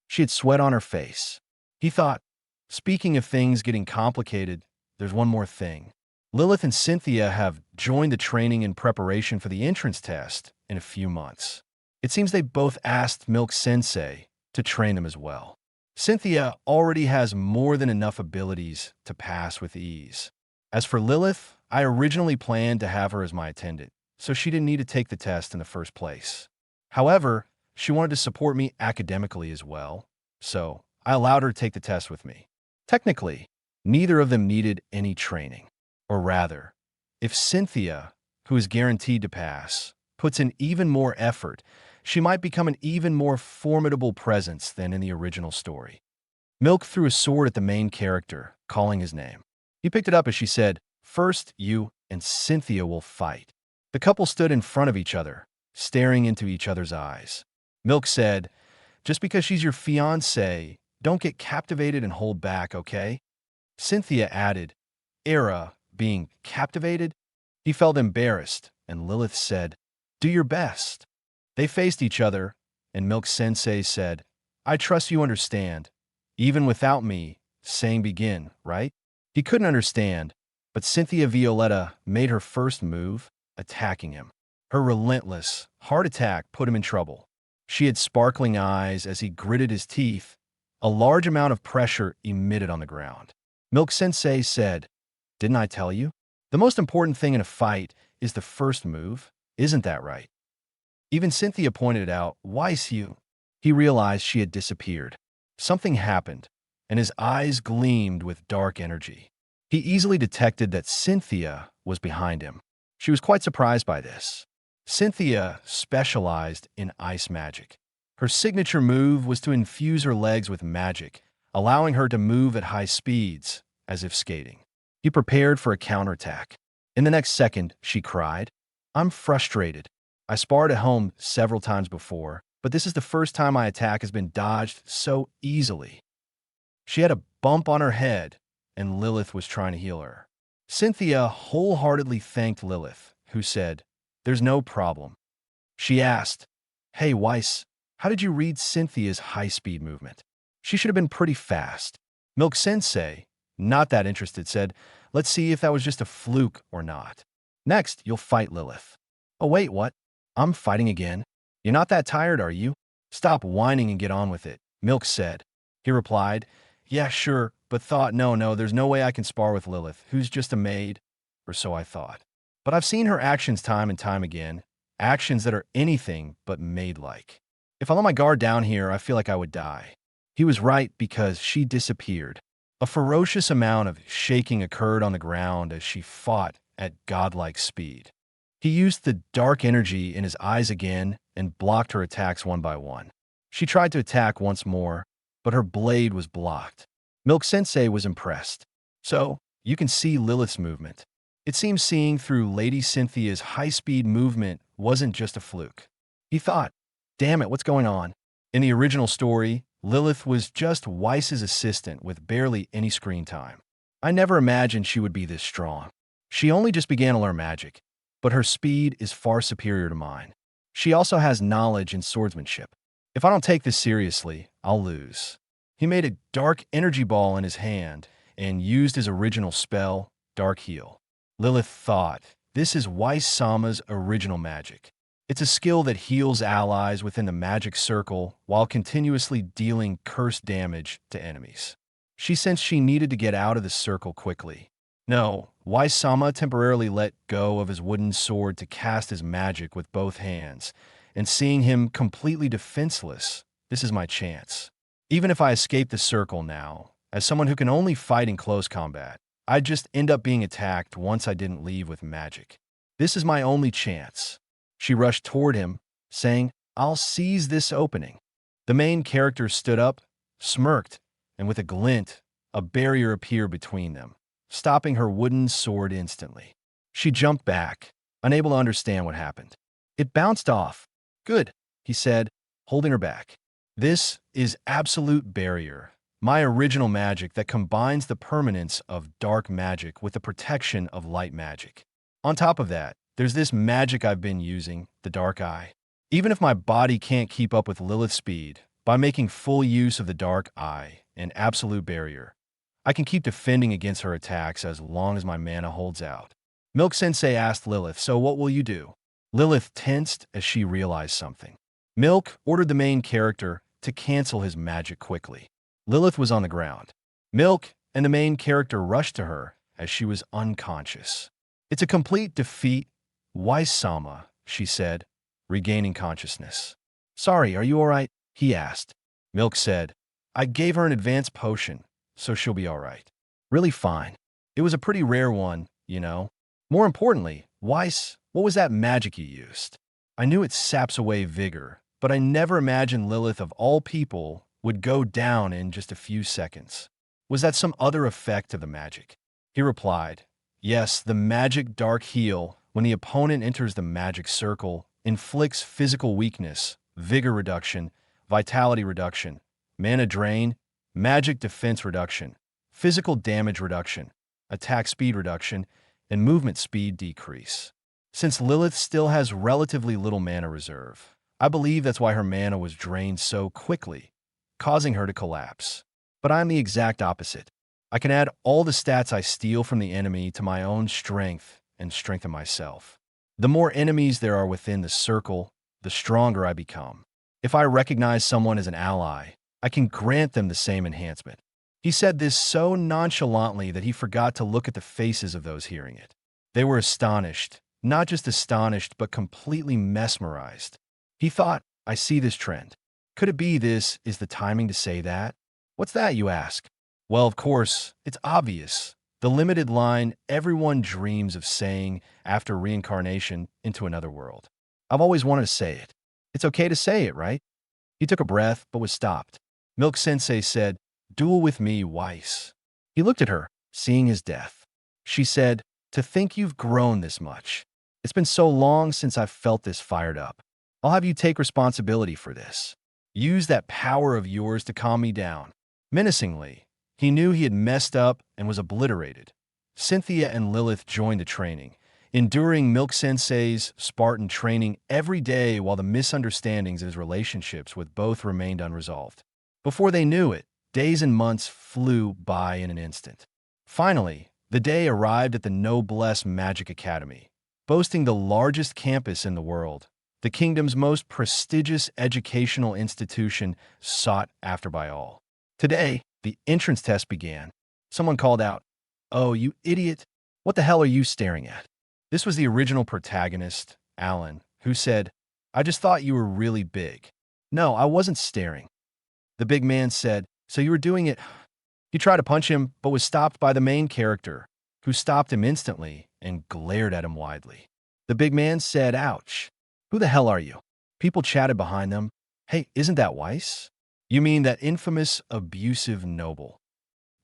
She had sweat on her face. He thought, speaking of things getting complicated, there's one more thing. Lilith and Cynthia have joined the training in preparation for the entrance test in a few months. It seems they both asked Milk Sensei to train them as well. Cynthia already has more than enough abilities to pass with ease. As for Lilith, I originally planned to have her as my attendant, so she didn't need to take the test in the first place. However, she wanted to support me academically as well, so I allowed her to take the test with me. Technically, neither of them needed any training. Or rather, if Cynthia, who is guaranteed to pass, puts in even more effort, she might become an even more formidable presence than in the original story. Milk threw a sword at the main character, calling his name. He picked it up as she said, "First, you and Cynthia will fight." The couple stood in front of each other, staring into each other's eyes. Milk said, "Just because she's your fiancée, don't get captivated and hold back, okay?" Cynthia added, "Era, being captivated?" He felt embarrassed, and Lilith said, "Do your best." They faced each other, and Milk Sensei said, "I trust you understand. Even without me saying begin, right?" He couldn't understand, but Cynthia Violetta made her first move, attacking him. Her relentless, hard attack put him in trouble. She had sparkling eyes as he gritted his teeth. A large amount of pressure emitted on the ground. Milk Sensei said, "Didn't I tell you? The most important thing in a fight is the first move. Isn't that right?" Even Cynthia pointed it out, "Why you?" He realized she had disappeared. Something happened, and his eyes gleamed with dark energy. He easily detected that Cynthia was behind him. She was quite surprised by this. Cynthia specialized in ice magic. Her signature move was to infuse her legs with magic, allowing her to move at high speeds, as if skating. He prepared for a counterattack. In the next second, she cried, "I'm frustrated. I sparred at home several times before, but this is the first time my attack has been dodged so easily." She had a bump on her head, and Lilith was trying to heal her. Cynthia wholeheartedly thanked Lilith, who said, "There's no problem." She asked, "Hey, Weiss, how did you read Cynthia's high-speed movement? She should have been pretty fast." Milk Sensei, not that interested, said, "Let's see if that was just a fluke or not. Next, you'll fight Lilith." "Oh, wait, what? I'm fighting again? You're not that tired, are you? Stop whining and get on with it," Milk said. He replied, "Yeah, sure, but thought, no, there's no way I can spar with Lilith, who's just a maid." Or so I thought. But I've seen her actions time and time again, actions that are anything but maid-like. If I let my guard down here, I feel like I would die. He was right because she disappeared. A ferocious amount of shaking occurred on the ground as she fought at godlike speed. He used the dark energy in his eyes again and blocked her attacks one by one. She tried to attack once more, but her blade was blocked. Milk Sensei was impressed. "So, you can see Lilith's movement." It seems seeing through Lady Cynthia's high-speed movement wasn't just a fluke. He thought, "Damn it, what's going on?" In the original story, Lilith was just Weiss's assistant with barely any screen time. I never imagined she would be this strong. She only just began to learn magic, but her speed is far superior to mine. She also has knowledge in swordsmanship. If I don't take this seriously, I'll lose. He made a dark energy ball in his hand and used his original spell, Dark Heal. Lilith thought, this is Weiss-sama's original magic. It's a skill that heals allies within the magic circle while continuously dealing curse damage to enemies. She sensed she needed to get out of the circle quickly. No, Weiss-sama temporarily let go of his wooden sword to cast his magic with both hands, and seeing him completely defenseless, this is my chance. Even if I escape the circle now, as someone who can only fight in close combat, I'd just end up being attacked once I didn't leave with magic. This is my only chance. She rushed toward him, saying, "I'll seize this opening." The main character stood up, smirked, and with a glint, a barrier appeared between them, stopping her wooden sword instantly. She jumped back, unable to understand what happened. It bounced off. "Good," he said, holding her back. "This is absolute barrier, my original magic that combines the permanence of dark magic with the protection of light magic. On top of that, there's this magic I've been using, the Dark Eye. Even if my body can't keep up with Lilith's speed, by making full use of the Dark Eye, an absolute barrier, I can keep defending against her attacks as long as my mana holds out." Milk Sensei asked Lilith, "So what will you do?" Lilith tensed as she realized something. Milk ordered the main character to cancel his magic quickly. Lilith was on the ground. Milk and the main character rushed to her as she was unconscious. "It's a complete defeat, Weiss-sama," she said, regaining consciousness. "Sorry, are you all right?" he asked. Milk said, "I gave her an advanced potion, so she'll be all right." "Really fine. It was a pretty rare one, you know. More importantly, Weiss, what was that magic you used? I knew it saps away vigor, but I never imagined Lilith of all people would go down in just a few seconds. Was that some other effect of the magic?" He replied, "Yes, the magic Dark Heal, when the opponent enters the magic circle, inflicts physical weakness, vigor reduction, vitality reduction, mana drain, magic defense reduction, physical damage reduction, attack speed reduction, and movement speed decrease. Since Lilith still has relatively little mana reserve, I believe that's why her mana was drained so quickly, causing her to collapse. But I'm the exact opposite. I can add all the stats I steal from the enemy to my own strength and strengthen myself. The more enemies there are within the circle, the stronger I become. If I recognize someone as an ally, I can grant them the same enhancement." He said this so nonchalantly that he forgot to look at the faces of those hearing it. They were astonished, not just astonished, but completely mesmerized. He thought, I see this trend. Could it be this is the timing to say that? What's that, you ask? Well, of course, it's obvious. The limited line everyone dreams of saying after reincarnation into another world. I've always wanted to say it. It's okay to say it, right? He took a breath, but was stopped. Milk Sensei said, "Duel with me, Weiss." He looked at her, seeing his death. She said, "To think you've grown this much. It's been so long since I've felt this fired up. I'll have you take responsibility for this. Use that power of yours to calm me down." Menacingly, he knew he had messed up and was obliterated. Cynthia and Lilith joined the training, enduring Milk Sensei's Spartan training every day while the misunderstandings of his relationships with both remained unresolved. Before they knew it, days and months flew by in an instant. Finally, the day arrived at the Noblesse Magic Academy, boasting the largest campus in the world, the kingdom's most prestigious educational institution sought after by all. Today, the entrance test began. Someone called out, "Oh, you idiot! What the hell are you staring at?" This was the original protagonist, Alan, who said, "I just thought you were really big." "No, I wasn't staring." The big man said, "So you were doing it." He tried to punch him, but was stopped by the main character, who stopped him instantly and glared at him widely. The big man said, "Ouch. Who the hell are you?" People chatted behind them. "Hey, isn't that Weiss? You mean that infamous, abusive noble?"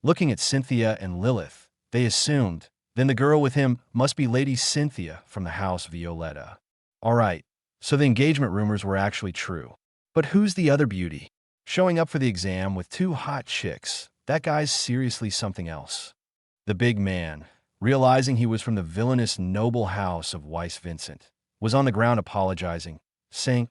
Looking at Cynthia and Lilith, they assumed, then the girl with him must be Lady Cynthia from the House Violetta. All right, so the engagement rumors were actually true. But who's the other beauty? Showing up for the exam with two hot chicks, that guy's seriously something else. The big man, realizing he was from the villainous noble house of Weiss Vincent, was on the ground apologizing, saying,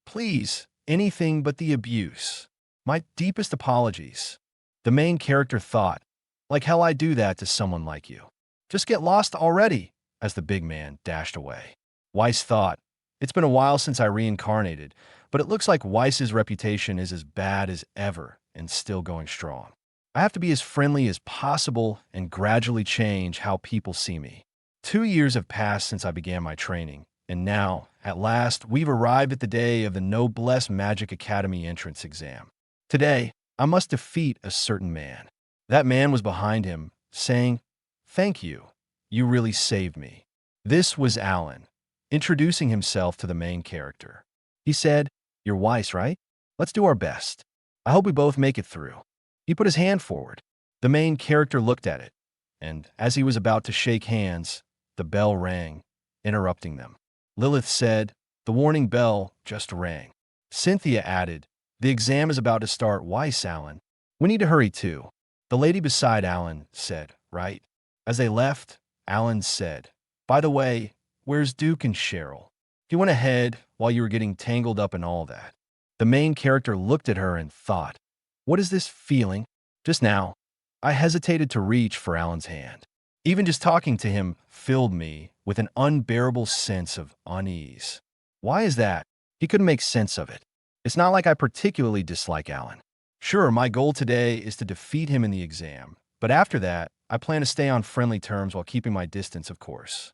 "Please, anything but the abuse. My deepest apologies." The main character thought, "Like hell I do that to someone like you. Just get lost already," as the big man dashed away. Weiss thought, "It's been a while since I reincarnated, but it looks like Weiss's reputation is as bad as ever and still going strong. I have to be as friendly as possible and gradually change how people see me." 2 years have passed since I began my training, and now, at last, we've arrived at the day of the Noblesse Magic Academy entrance exam. Today, I must defeat a certain man. That man was behind him, saying, "Thank you. You really saved me." This was Alan, introducing himself to the main character. He said, "You're Weiss, right? Let's do our best. I hope we both make it through." He put his hand forward. The main character looked at it, and as he was about to shake hands, the bell rang, interrupting them. Lilith said, "The warning bell just rang." Cynthia added, "The exam is about to start. Weiss, Alan. We need to hurry too." The lady beside Alan said, "Right." As they left, Alan said, "By the way, where's Duke and Cheryl? He went ahead while you were getting tangled up in all that." The main character looked at her and thought, "What is this feeling?" Just now, I hesitated to reach for Alan's hand. Even just talking to him filled me with an unbearable sense of unease. Why is that? He couldn't make sense of it. It's not like I particularly dislike Alan. Sure, my goal today is to defeat him in the exam, but after that, I plan to stay on friendly terms while keeping my distance, of course.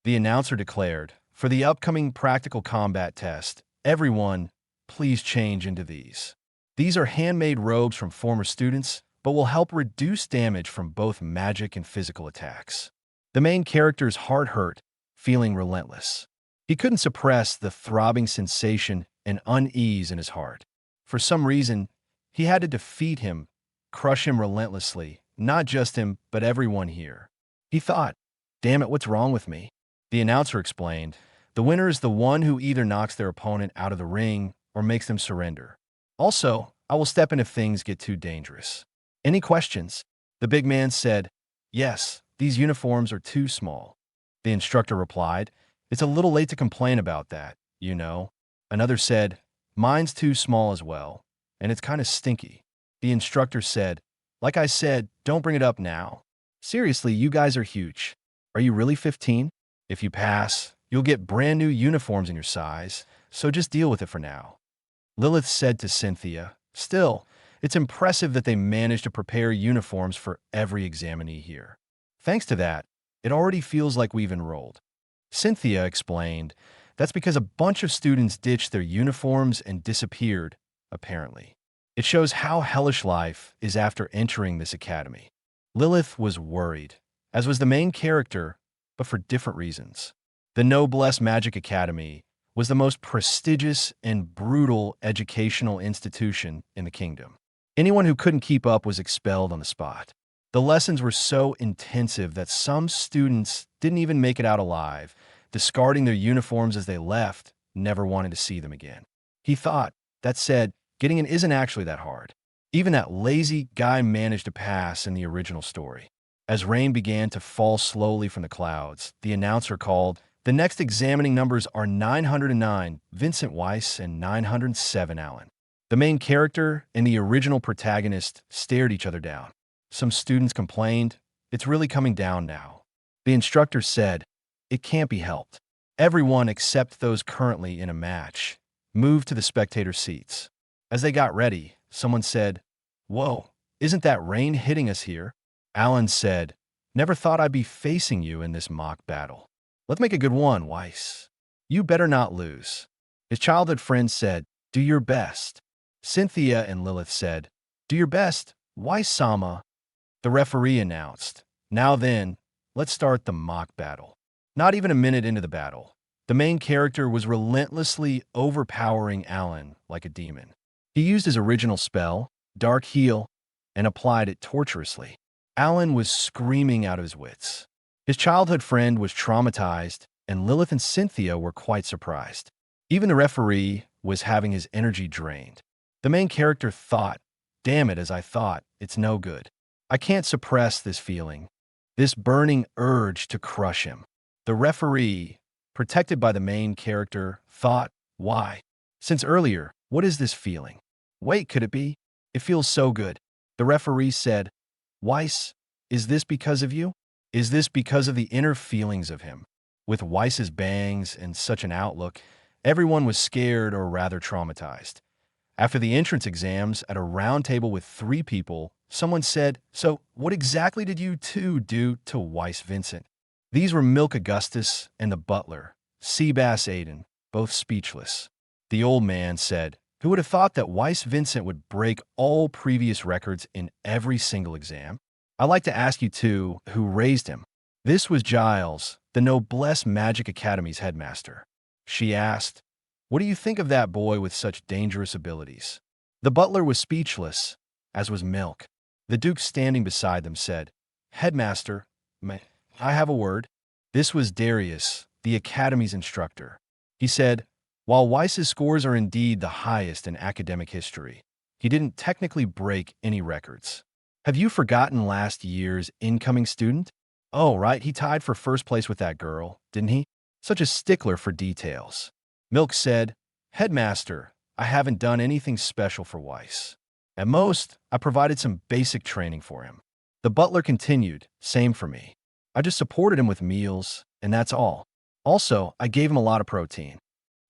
The announcer declared, "For the upcoming practical combat test, everyone, please change into these. These are handmade robes from former students, but will help reduce damage from both magic and physical attacks." The main character's heart hurt, feeling relentless. He couldn't suppress the throbbing sensation and unease in his heart. For some reason, he had to defeat him, crush him relentlessly, not just him, but everyone here. He thought, "Damn it, what's wrong with me?" The announcer explained, "The winner is the one who either knocks their opponent out of the ring or makes them surrender. Also, I will step in if things get too dangerous. Any questions?" The big man said, "Yes, these uniforms are too small." The instructor replied, "It's a little late to complain about that, you know." Another said, "Mine's too small as well, and it's kind of stinky." The instructor said, "Like I said, don't bring it up now. Seriously, you guys are huge. Are you really 15? If you pass, you'll get brand new uniforms in your size, so just deal with it for now." Lilith said to Cynthia, "Still, it's impressive that they managed to prepare uniforms for every examinee here. Thanks to that, it already feels like we've enrolled." Cynthia explained, "That's because a bunch of students ditched their uniforms and disappeared, apparently. It shows how hellish life is after entering this academy. Lilith was worried, as was the main character, but for different reasons. The Noblesse Magic Academy was the most prestigious and brutal educational institution in the kingdom. Anyone who couldn't keep up was expelled on the spot. The lessons were so intensive that some students didn't even make it out alive, discarding their uniforms as they left, never wanting to see them again. He thought, that said, getting in isn't actually that hard. Even that lazy guy managed to pass in the original story. As rain began to fall slowly from the clouds, the announcer called, "The next examining numbers are 909, Vincent Weiss, and 907, Alan." The main character and the original protagonist stared each other down. Some students complained, "It's really coming down now." The instructor said, "It can't be helped." Everyone except those currently in a match moved to the spectator seats. As they got ready, someone said, "Whoa, isn't that rain hitting us here?" Alan said, "Never thought I'd be facing you in this mock battle. Let's make a good one, Weiss. You better not lose." His childhood friend said, "Do your best." Cynthia and Lilith said, "Do your best, Weiss-sama." The referee announced, "Now then, let's start the mock battle." Not even a minute into the battle, the main character was relentlessly overpowering Alan like a demon. He used his original spell, Dark Heal, and applied it torturously. Alan was screaming out of his wits. His childhood friend was traumatized, and Lilith and Cynthia were quite surprised. Even the referee was having his energy drained. The main character thought, "Damn it, as I thought, it's no good. I can't suppress this feeling, this burning urge to crush him." The referee, protected by the main character, thought, "Why? Since earlier, what is this feeling? Wait, could it be? It feels so good." The referee said, "Weiss, is this because of you? Is this because of the inner feelings of him?" With Weiss's bangs and such an outlook, everyone was scared or rather traumatized. After the entrance exams, at a round table with 3 people, someone said, "So, what exactly did you two do to Weiss Vincent?" These were Milk Augustus and the butler, Seabass Aiden, both speechless. The old man said, "Who would have thought that Weiss Vincent would break all previous records in every single exam? I'd like to ask you two who raised him." This was Giles, the Noblesse Magic Academy's headmaster. She asked, "What do you think of that boy with such dangerous abilities?" The butler was speechless, as was Milk. The Duke standing beside them said, "Headmaster, may I have a word?" This was Darius, the Academy's instructor. He said, "While Weiss's scores are indeed the highest in academic history, he didn't technically break any records. Have you forgotten last year's incoming student? Oh, right, he tied for first place with that girl, didn't he? Such a stickler for details." Milk said, "Headmaster, I haven't done anything special for Weiss. At most, I provided some basic training for him." The butler continued, "Same for me. I just supported him with meals, and that's all. Also, I gave him a lot of protein."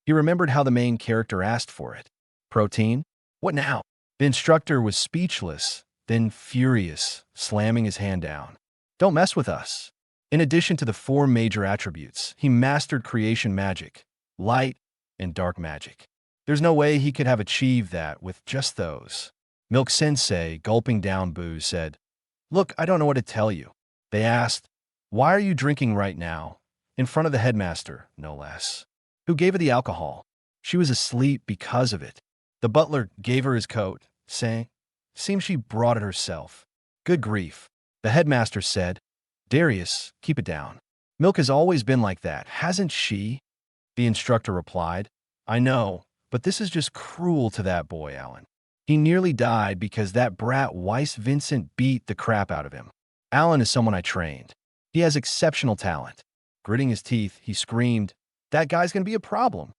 He remembered how the main character asked for it. "Protein? What now?" The instructor was speechless, then furious, slamming his hand down. "Don't mess with us." In addition to the 4 major attributes, he mastered creation magic, light, and dark magic. There's no way he could have achieved that with just those. Milk Sensei, gulping down booze, said, "Look, I don't know what to tell you." They asked, "Why are you drinking right now?" In front of the headmaster, no less. "Who gave her the alcohol?" "She was asleep because of it." The butler gave her his coat, saying, "Seems she brought it herself." "Good grief." The headmaster said, "Darius, keep it down. Milk has always been like that, hasn't she?" The instructor replied, "I know, but this is just cruel to that boy, Alan. He nearly died because that brat Weiss Vincent beat the crap out of him. Alan is someone I trained. He has exceptional talent." Gritting his teeth, he screamed, "That guy's going to be a problem."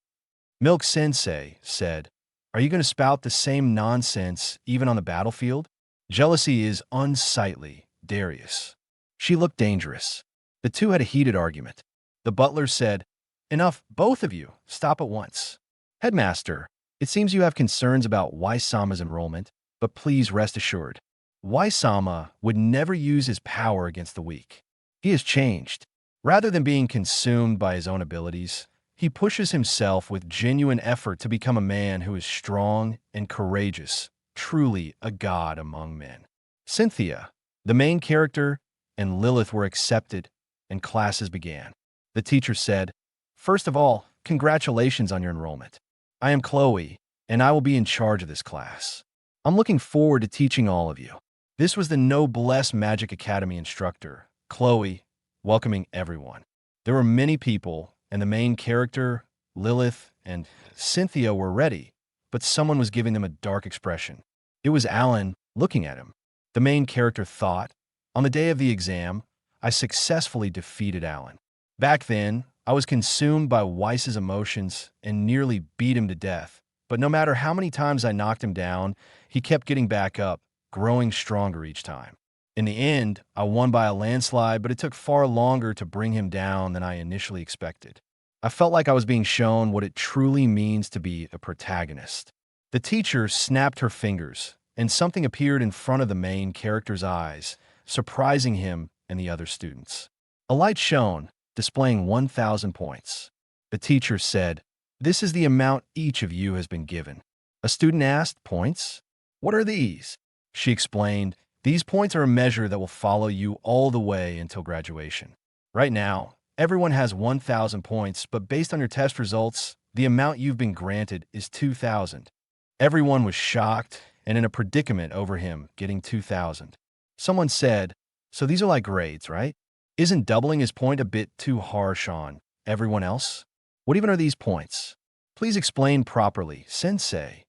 Milk Sensei said, "Are you going to spout the same nonsense even on the battlefield? Jealousy is unsightly, Darius." She looked dangerous. The two had a heated argument. The butler said, "Enough, both of you. Stop at once. Headmaster, it seems you have concerns about Weiss-sama's enrollment, but please rest assured. Weiss-sama would never use his power against the weak. He has changed. Rather than being consumed by his own abilities, He pushes himself with genuine effort to become a man who is strong and courageous, truly a god among men. Cynthia, the main character, and Lilith were accepted, and classes began. The teacher said, "First of all, congratulations on your enrollment. I am Chloe, and I will be in charge of this class. I'm looking forward to teaching all of you." This was the Noblesse Magic Academy instructor, Chloe, welcoming everyone. There were many people, and the main character, Lilith, and Cynthia were ready, but someone was giving them a dark expression. It was Alan looking at him. The main character thought, "On the day of the exam, I successfully defeated Alan. Back then, I was consumed by Weiss's emotions and nearly beat him to death. But no matter how many times I knocked him down, he kept getting back up, growing stronger each time. In the end, I won by a landslide, but it took far longer to bring him down than I initially expected. I felt like I was being shown what it truly means to be a protagonist." The teacher snapped her fingers, and something appeared in front of the main character's eyes, surprising him and the other students. A light shone, displaying 1,000 points. The teacher said, "This is the amount each of you has been given." A student asked, "Points? What are these?" She explained, "These points are a measure that will follow you all the way until graduation. Right now, everyone has 1,000 points, but based on your test results, the amount you've been granted is 2,000. Everyone was shocked and in a predicament over him getting 2,000. Someone said, "So these are like grades, right? Isn't doubling his point a bit too harsh on everyone else? What even are these points? Please explain properly, sensei."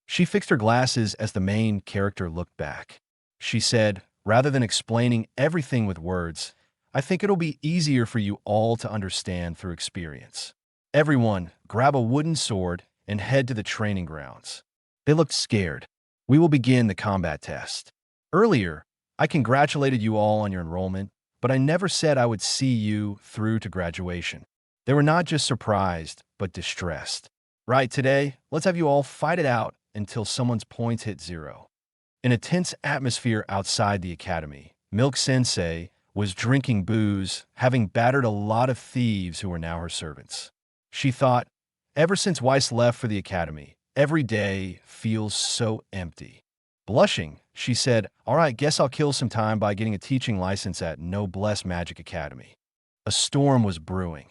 She fixed her glasses as the main character looked back. She said, "Rather than explaining everything with words, I think it'll be easier for you all to understand through experience. Everyone, grab a wooden sword and head to the training grounds." They looked scared. "We will begin the combat test. Earlier, I congratulated you all on your enrollment, but I never said I would see you through to graduation." They were not just surprised, but distressed. "Right, today, let's have you all fight it out until someone's points hit 0. In a tense atmosphere outside the academy, Milk Sensei was drinking booze, having battered a lot of thieves who were now her servants. She thought, "Ever since Weiss left for the academy, every day feels so empty." Blushing, she said, "All right, guess I'll kill some time by getting a teaching license at Noblesse Magic Academy." A storm was brewing.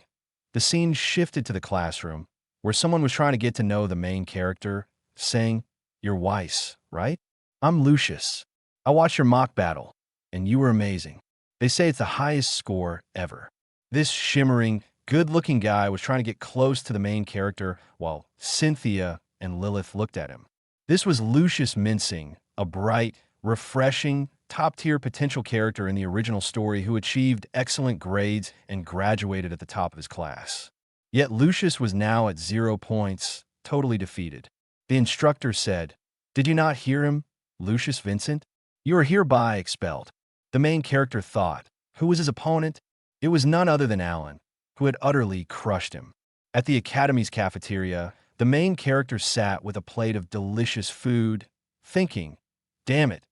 The scene shifted to the classroom, where someone was trying to get to know the main character, saying, "You're Weiss, right? I'm Lucius. I watched your mock battle, and you were amazing. They say it's the highest score ever." This shimmering, good-looking guy was trying to get close to the main character while Cynthia and Lilith looked at him. This was Lucius Mincing, a bright, refreshing, top-tier potential character in the original story who achieved excellent grades and graduated at the top of his class. Yet Lucius was now at 0 points, totally defeated. The instructor said, "Did you not hear him, Lucius Vincent? You are hereby expelled." The main character thought, who was his opponent? It was none other than Alan, who had utterly crushed him. At the academy's cafeteria, the main character sat with a plate of delicious food, thinking, "Damn it,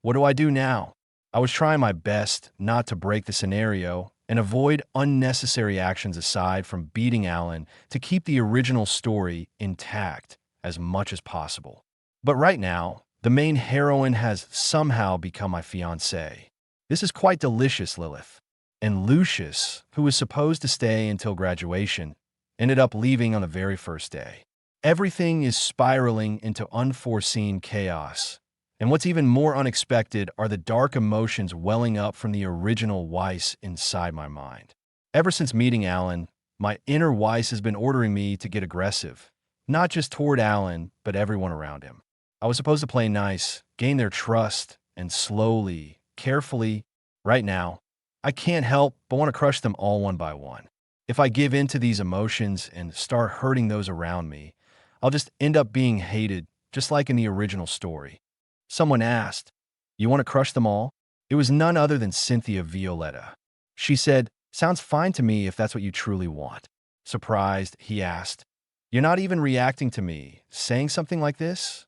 what do I do now?" I was trying my best not to break the scenario and avoid unnecessary actions aside from beating Alan to keep the original story intact as much as possible. But right now, the main heroine has somehow become my fiancée. This is quite delicious, Lilith. And Lucius, who was supposed to stay until graduation, ended up leaving on the very first day. Everything is spiraling into unforeseen chaos. And what's even more unexpected are the dark emotions welling up from the original Weiss inside my mind. Ever since meeting Alan, my inner Weiss has been ordering me to get aggressive, not just toward Alan, but everyone around him. I was supposed to play nice, gain their trust, and slowly, carefully, right now, I can't help but want to crush them all one by one. If I give in to these emotions and start hurting those around me, I'll just end up being hated, just like in the original story. Someone asked, "You want to crush them all?" It was none other than Cynthia Violetta. She said, "Sounds fine to me if that's what you truly want." Surprised, he asked, "You're not even reacting to me, saying something like this?"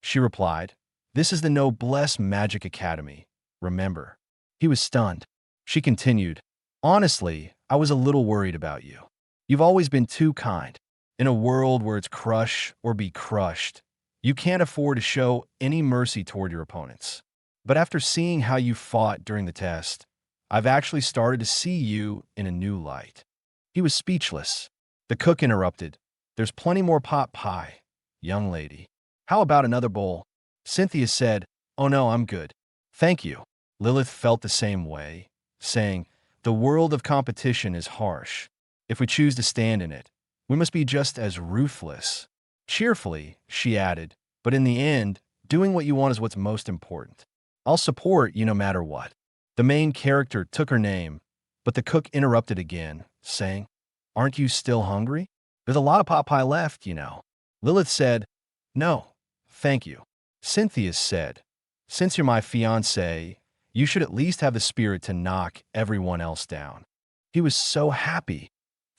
She replied, "This is the Noblesse Magic Academy. Remember." He was stunned. She continued, "Honestly, I was a little worried about you. You've always been too kind. In a world where it's crush or be crushed, you can't afford to show any mercy toward your opponents. But after seeing how you fought during the test, I've actually started to see you in a new light." He was speechless. The cook interrupted. "There's plenty more pot pie, young lady. How about another bowl?" Cynthia said, "Oh no, I'm good. Thank you." Lilith felt the same way, saying, "The world of competition is harsh. If we choose to stand in it, we must be just as ruthless." Cheerfully, she added, "But in the end, doing what you want is what's most important. I'll support you no matter what." The main character took her name, but the cook interrupted again, saying, "Aren't you still hungry? There's a lot of pot pie left, you know." Lilith said, "No, thank you." Cynthia said, "Since you're my fiancé, you should at least have the spirit to knock everyone else down." He was so happy,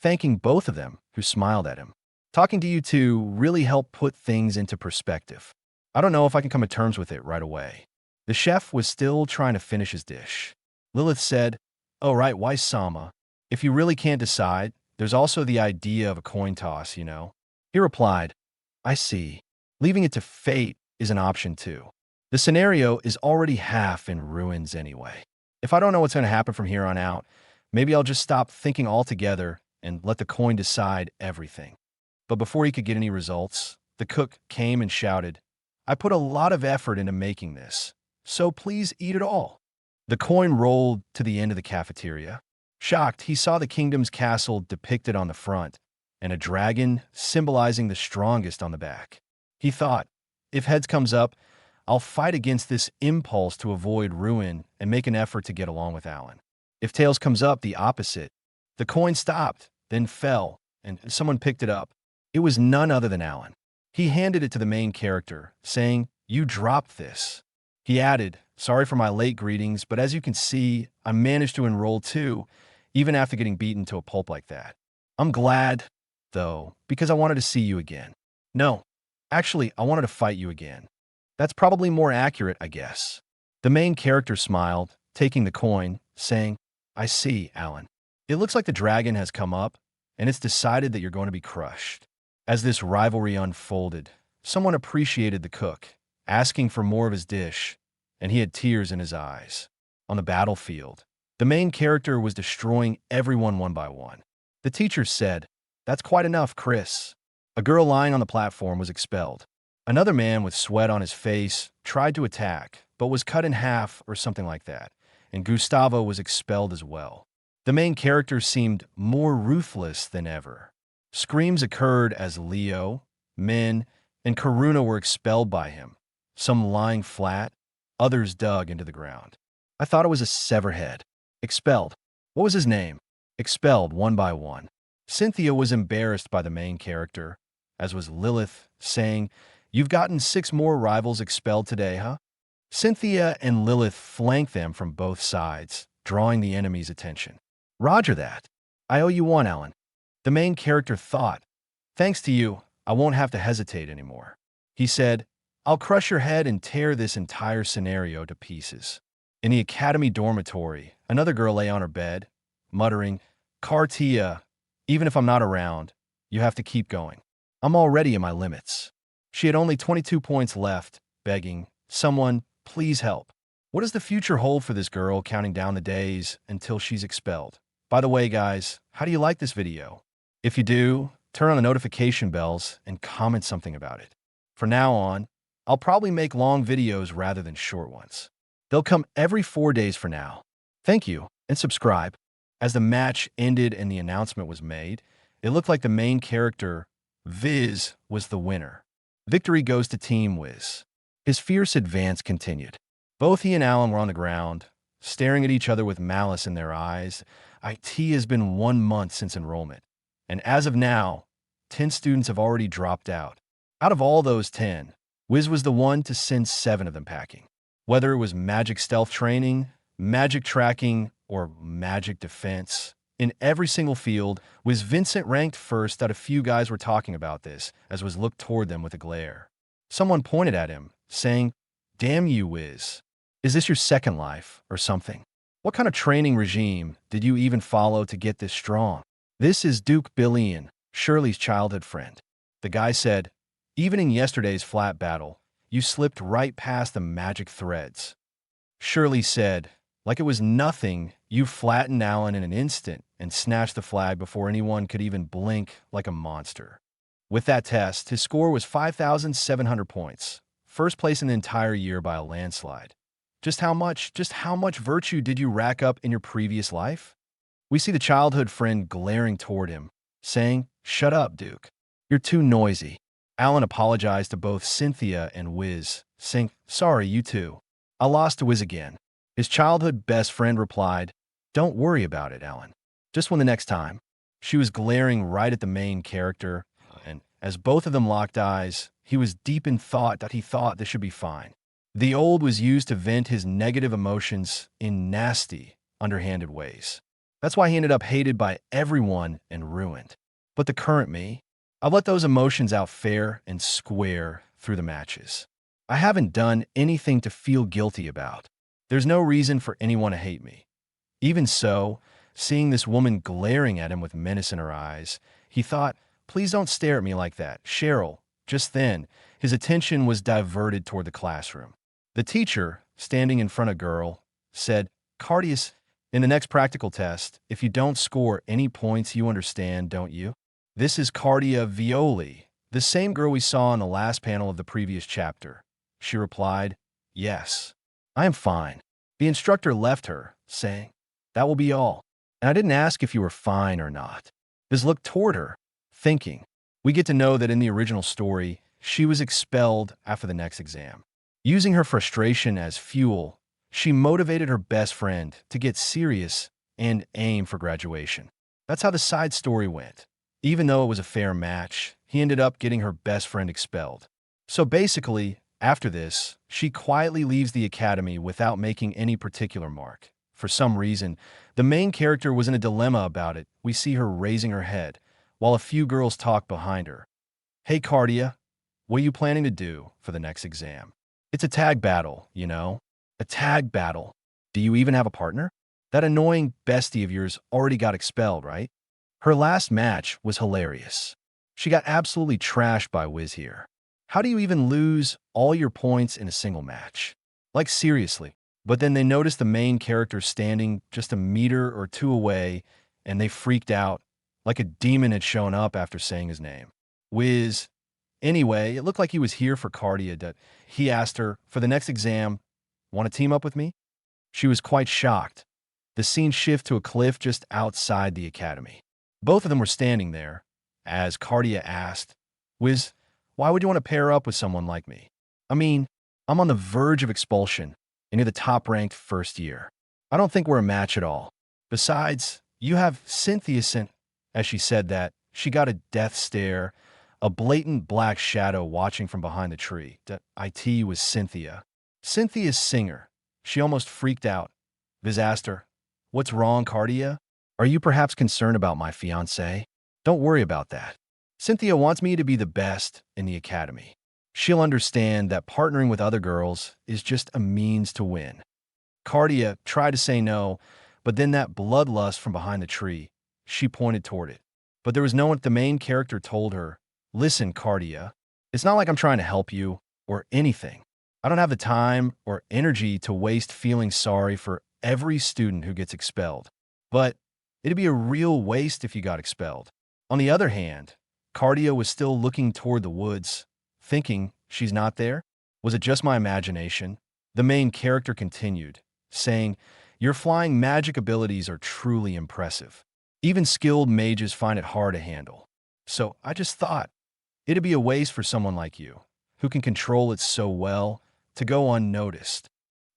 thanking both of them, who smiled at him. "Talking to you two really helped put things into perspective. I don't know if I can come to terms with it right away." The chef was still trying to finish his dish. Lilith said, "Oh right, why Sama? If you really can't decide, there's also the idea of a coin toss, you know." He replied, "I see. Leaving it to fate is an option too. The scenario is already half in ruins anyway. If I don't know what's going to happen from here on out, maybe I'll just stop thinking altogether and let the coin decide everything." But before he could get any results, the cook came and shouted, "I put a lot of effort into making this, so please eat it all." The coin rolled to the end of the cafeteria. Shocked, he saw the kingdom's castle depicted on the front and a dragon symbolizing the strongest on the back. He thought, if heads comes up, I'll fight against this impulse to avoid ruin and make an effort to get along with Alan. If tails comes up, the opposite. The coin stopped, then fell, and someone picked it up. It was none other than Alan. He handed it to the main character, saying, "You dropped this." He added, "Sorry for my late greetings, but as you can see, I managed to enroll too, even after getting beaten to a pulp like that. I'm glad, though, because I wanted to see you again. No, actually, I wanted to fight you again. That's probably more accurate, I guess." The main character smiled, taking the coin, saying, "I see, Alan. It looks like the dragon has come up, and it's decided that you're going to be crushed." As this rivalry unfolded, someone appreciated the cook, asking for more of his dish, and he had tears in his eyes. On the battlefield, the main character was destroying everyone one by one. The teacher said, "That's quite enough, Chris." A girl lying on the platform was expelled. Another man with sweat on his face tried to attack, but was cut in half or something like that, and Gustavo was expelled as well. The main character seemed more ruthless than ever. Screams occurred as Leo, Min, and Karuna were expelled by him, some lying flat, others dug into the ground. I thought it was a severhead. Expelled. What was his name? Expelled one by one. Cynthia was embarrassed by the main character, as was Lilith, saying, "You've gotten 6 more rivals expelled today, huh?" Cynthia and Lilith flanked them from both sides, drawing the enemy's attention. "Roger that. I owe you one, Alan." The main character thought, "Thanks to you, I won't have to hesitate anymore." He said, "I'll crush your head and tear this entire scenario to pieces." In the academy dormitory, another girl lay on her bed, muttering, "Cartia, even if I'm not around, you have to keep going. I'm already at my limits." She had only 22 points left, begging, "Someone, please help." What does the future hold for this girl counting down the days until she's expelled? By the way, guys, how do you like this video? If you do, turn on the notification bells and comment something about it. From now on, I'll probably make long videos rather than short ones. They'll come every 4 days for now. Thank you, and subscribe. As the match ended and the announcement was made, it looked like the main character, Viz, was the winner. Victory goes to Team Wiz. His fierce advance continued. Both he and Alan were on the ground, staring at each other with malice in their eyes. IT has been 1 month since enrollment, and as of now, 10 students have already dropped out. Out of all those 10, Wiz was the one to send 7 of them packing. Whether it was magic stealth training, magic tracking, or magic defense, in every single field, Wiz Vincent ranked first that a few guys were talking about this, as Wiz looked toward them with a glare. Someone pointed at him, saying, "Damn you, Wiz. Is this your second life, or something? What kind of training regime did you even follow to get this strong?" This is Duke Billion, Shirley's childhood friend. The guy said, even in yesterday's flat battle, you slipped right past the magic threads. Shirley said, like it was nothing, you flattened Alan in an instant and snatched the flag before anyone could even blink like a monster. With that test, his score was 5,700 points, first place in the entire year by a landslide. Just how much virtue did you rack up in your previous life? We see the childhood friend glaring toward him, saying, shut up, Duke. You're too noisy. Alan apologized to both Cynthia and Wiz, saying, sorry, you too. I lost to Wiz again. His childhood best friend replied, don't worry about it, Alan. Just win the next time. She was glaring right at the main character, and as both of them locked eyes, he was deep in thought that he thought this should be fine. The old was used to vent his negative emotions in nasty, underhanded ways. That's why he ended up hated by everyone and ruined. But the current me, I've let those emotions out fair and square through the matches. I haven't done anything to feel guilty about. There's no reason for anyone to hate me. Even so, seeing this woman glaring at him with menace in her eyes, he thought, please don't stare at me like that, Cheryl. Just then, his attention was diverted toward the classroom. The teacher, standing in front of girl, said, Cardius, in the next practical test, if you don't score any points, you understand, don't you? This is Cardia Violi, the same girl we saw in the last panel of the previous chapter. She replied, yes, I am fine. The instructor left her, saying, that will be all. And I didn't ask if you were fine or not. Biz looked toward her, thinking. We get to know that in the original story, she was expelled after the next exam. Using her frustration as fuel, she motivated her best friend to get serious and aim for graduation. That's how the side story went. Even though it was a fair match, he ended up getting her best friend expelled. So basically, after this, she quietly leaves the academy without making any particular mark. For some reason, the main character was in a dilemma about it. We see her raising her head, while a few girls talk behind her. Hey, Cardia, what are you planning to do for the next exam? It's a tag battle, you know? A tag battle. Do you even have a partner? That annoying bestie of yours already got expelled, right? Her last match was hilarious. She got absolutely trashed by Wiz here. How do you even lose all your points in a single match? Like, seriously. But then they noticed the main character standing just a meter or two away, and they freaked out, like a demon had shown up after saying his name. Wiz. Anyway, it looked like he was here for Cardia. He asked her, for the next exam, want to team up with me? She was quite shocked. The scene shifted to a cliff just outside the academy. Both of them were standing there, as Cardia asked, Wiz, why would you want to pair up with someone like me? I mean, I'm on the verge of expulsion, and you're the top-ranked first year. I don't think we're a match at all. Besides, you have Cynthia sent. As she said that, she got a death stare, a blatant black shadow watching from behind the tree. It was Cynthia. Cynthia's singer. She almost freaked out. Viz asked her, what's wrong, Cardia? Are you perhaps concerned about my fiancé? Don't worry about that. Cynthia wants me to be the best in the academy. She'll understand that partnering with other girls is just a means to win. Cardia tried to say no, but then that bloodlust from behind the tree, she pointed toward it. But there was no one. The main character told her, listen, Cardia, it's not like I'm trying to help you or anything. I don't have the time or energy to waste feeling sorry for every student who gets expelled. But it'd be a real waste if you got expelled. On the other hand, Cardia was still looking toward the woods, thinking, she's not there? Was it just my imagination? The main character continued, saying, your flying magic abilities are truly impressive. Even skilled mages find it hard to handle. So I just thought, it'd be a waste for someone like you, who can control it so well, to go unnoticed.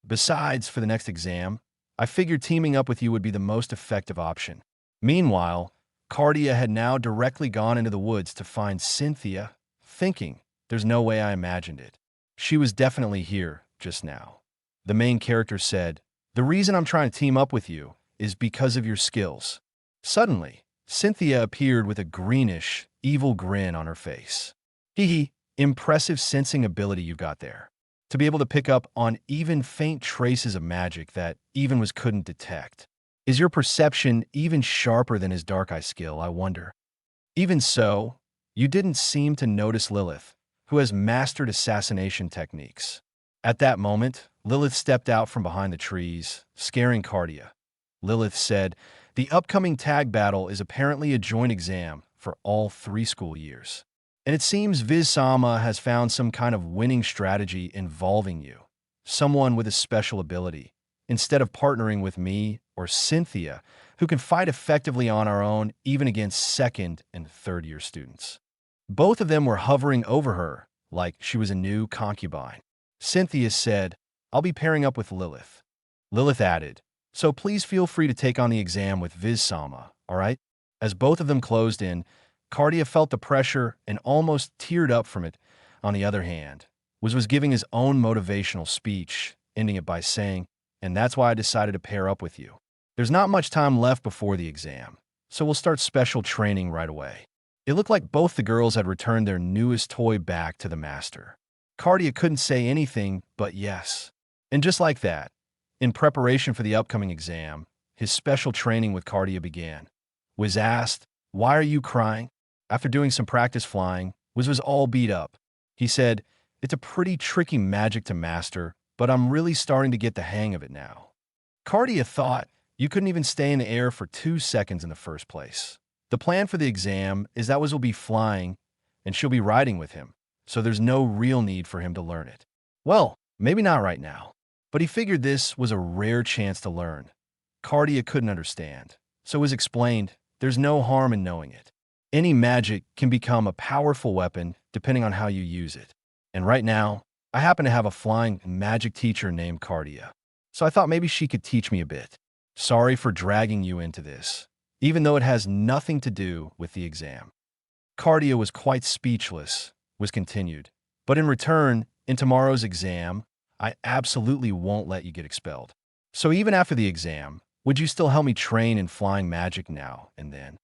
Besides, for the next exam, I figured teaming up with you would be the most effective option. Meanwhile, Cardia had now directly gone into the woods to find Cynthia, thinking, there's no way I imagined it. She was definitely here just now. The main character said, the reason I'm trying to team up with you is because of your skills. Suddenly, Cynthia appeared with a greenish, evil grin on her face. Hee, impressive sensing ability you've got there. To be able to pick up on even faint traces of magic that even couldn't detect. Is your perception even sharper than his dark eye skill, I wonder? Even so, you didn't seem to notice Lilith, who has mastered assassination techniques. At that moment, Lilith stepped out from behind the trees, scaring Cardia. Lilith said, "The upcoming tag battle is apparently a joint exam for all 3 school years. And it seems Viz-sama has found some kind of winning strategy involving you, someone with a special ability, instead of partnering with me or Cynthia, who can fight effectively on our own even against second and third-year students." Both of them were hovering over her like she was a new concubine. Cynthia said, "I'll be pairing up with Lilith." Lilith added, "So please feel free to take on the exam with Viz-sama, all right?" As both of them closed in, Cardia felt the pressure and almost teared up from it. On the other hand, was giving his own motivational speech, ending it by saying, "And that's why I decided to pair up with you. There's not much time left before the exam, so we'll start special training right away." It looked like both the girls had returned their newest toy back to the master. Cardia couldn't say anything but yes. And just like that, in preparation for the upcoming exam, his special training with Cardia began. Wiz asked, "Why are you crying?" After doing some practice flying, Wiz was all beat up. He said, "It's a pretty tricky magic to master, but I'm really starting to get the hang of it now." Cardia thought, "You couldn't even stay in the air for 2 seconds in the first place." The plan for the exam is that Wiz will be flying, and she'll be riding with him, so there's no real need for him to learn it. Well, maybe not right now, but he figured this was a rare chance to learn. Cardia couldn't understand, so Wiz explained, "There's no harm in knowing it. Any magic can become a powerful weapon depending on how you use it. And right now, I happen to have a flying magic teacher named Cardia, so I thought maybe she could teach me a bit. Sorry for dragging you into this, even though it has nothing to do with the exam." Cardia was quite speechless, Wiz continued. "But in return, in tomorrow's exam, I absolutely won't let you get expelled. So even after the exam, would you still help me train in flying magic now and then?"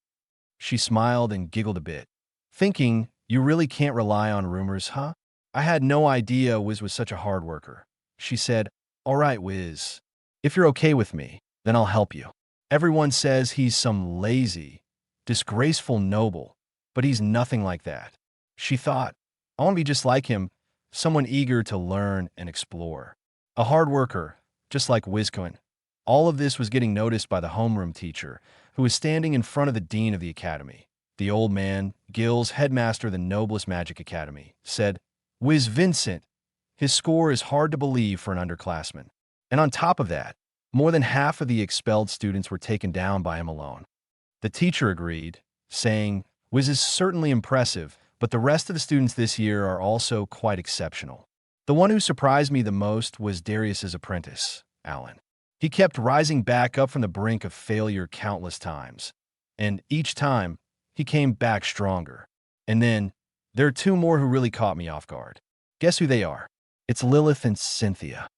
She smiled and giggled a bit, thinking, "You really can't rely on rumors, huh? I had no idea Wiz was such a hard worker." She said, "All right, Wiz. If you're okay with me, then I'll help you. Everyone says he's some lazy, disgraceful noble, but he's nothing like that." She thought, "I want to be just like him, someone eager to learn and explore. A hard worker, just like Wizcoin." All of this was getting noticed by the homeroom teacher, who was standing in front of the dean of the academy. The old man, Gil's headmaster of the noblest magic academy, said, "Wiz Vincent, his score is hard to believe for an underclassman. And on top of that, more than half of the expelled students were taken down by him alone." The teacher agreed, saying, "Wiz is certainly impressive, but the rest of the students this year are also quite exceptional. The one who surprised me the most was Darius's apprentice, Alan. He kept rising back up from the brink of failure countless times, and each time, he came back stronger. And then, there are 2 more who really caught me off guard. Guess who they are? It's Lilith and Cynthia.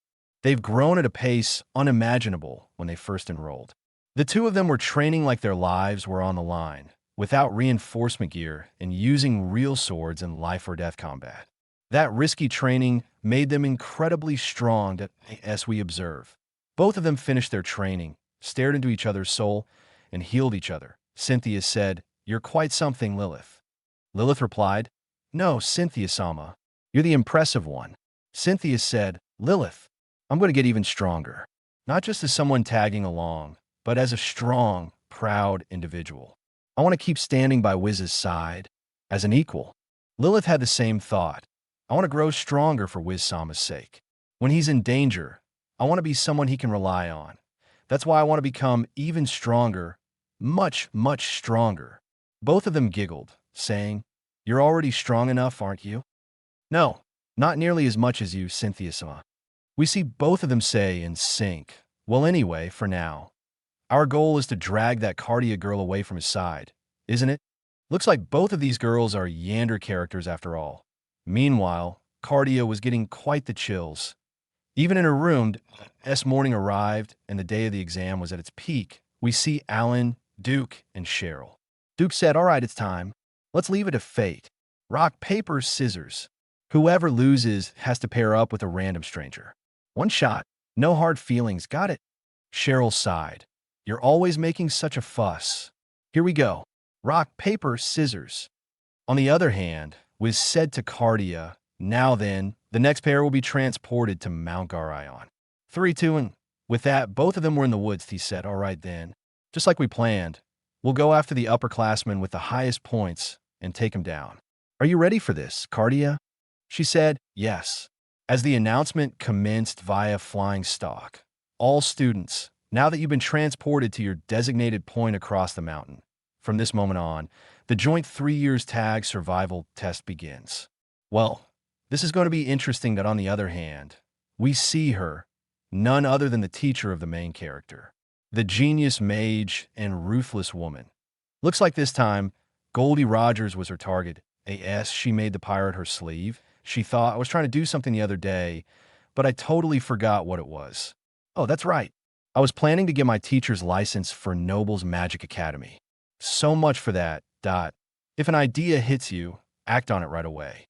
They've grown at a pace unimaginable when they first enrolled. The 2 of them were training like their lives were on the line, without reinforcement gear and using real swords in life-or-death combat. That risky training made them incredibly strong, as we observe. Both of them finished their training, stared into each other's soul, and healed each other. Cynthia said, "You're quite something, Lilith." Lilith replied, "No, Cynthia-sama, you're the impressive one." Cynthia said, "Lilith, I'm going to get even stronger. Not just as someone tagging along, but as a strong, proud individual. I want to keep standing by Wiz's side, as an equal." Lilith had the same thought. "I want to grow stronger for Wiz-sama's sake. When he's in danger, I want to be someone he can rely on. That's why I want to become even stronger, much, much stronger." Both of them giggled, saying, "You're already strong enough, aren't you?" "No, not nearly as much as you, Cynthia-sama." We see both of them say in sync, "Well, anyway, for now, our goal is to drag that Cardia girl away from his side, isn't it?" Looks like both of these girls are Yander characters after all. Meanwhile, Cardia was getting quite the chills. Even in her room, as morning arrived and the day of the exam was at its peak, we see Alan, Duke, and Cheryl. Duke said, "All right, it's time. Let's leave it to fate. Rock, paper, scissors. Whoever loses has to pair up with a random stranger. One shot. No hard feelings, got it?" Cheryl sighed. You're always making such a fuss. Here we go. Rock, paper, scissors. On the other hand, Wiz said to Cardia, now then, the next pair will be transported to Mount Garion. 3, 2, and with that, both of them were in the woods, he said. All right then. Just like we planned, we'll go after the upperclassmen with the highest points and take him down. Are you ready for this, Cardia? She said, yes. As the announcement commenced via flying stock, all students, now that you've been transported to your designated point across the mountain, from this moment on, the joint 3 years tag survival test begins. Well, this is going to be interesting that on the other hand, we see her, none other than the teacher of the main character, the genius mage and ruthless woman. Looks like this time, Goldie Rogers was her target. She made the pirate her sleeve. She thought, I was trying to do something the other day, but I totally forgot what it was. Oh, that's right. I was planning to get my teacher's license for Noble's Magic Academy. So much for that. If an idea hits you, act on it right away.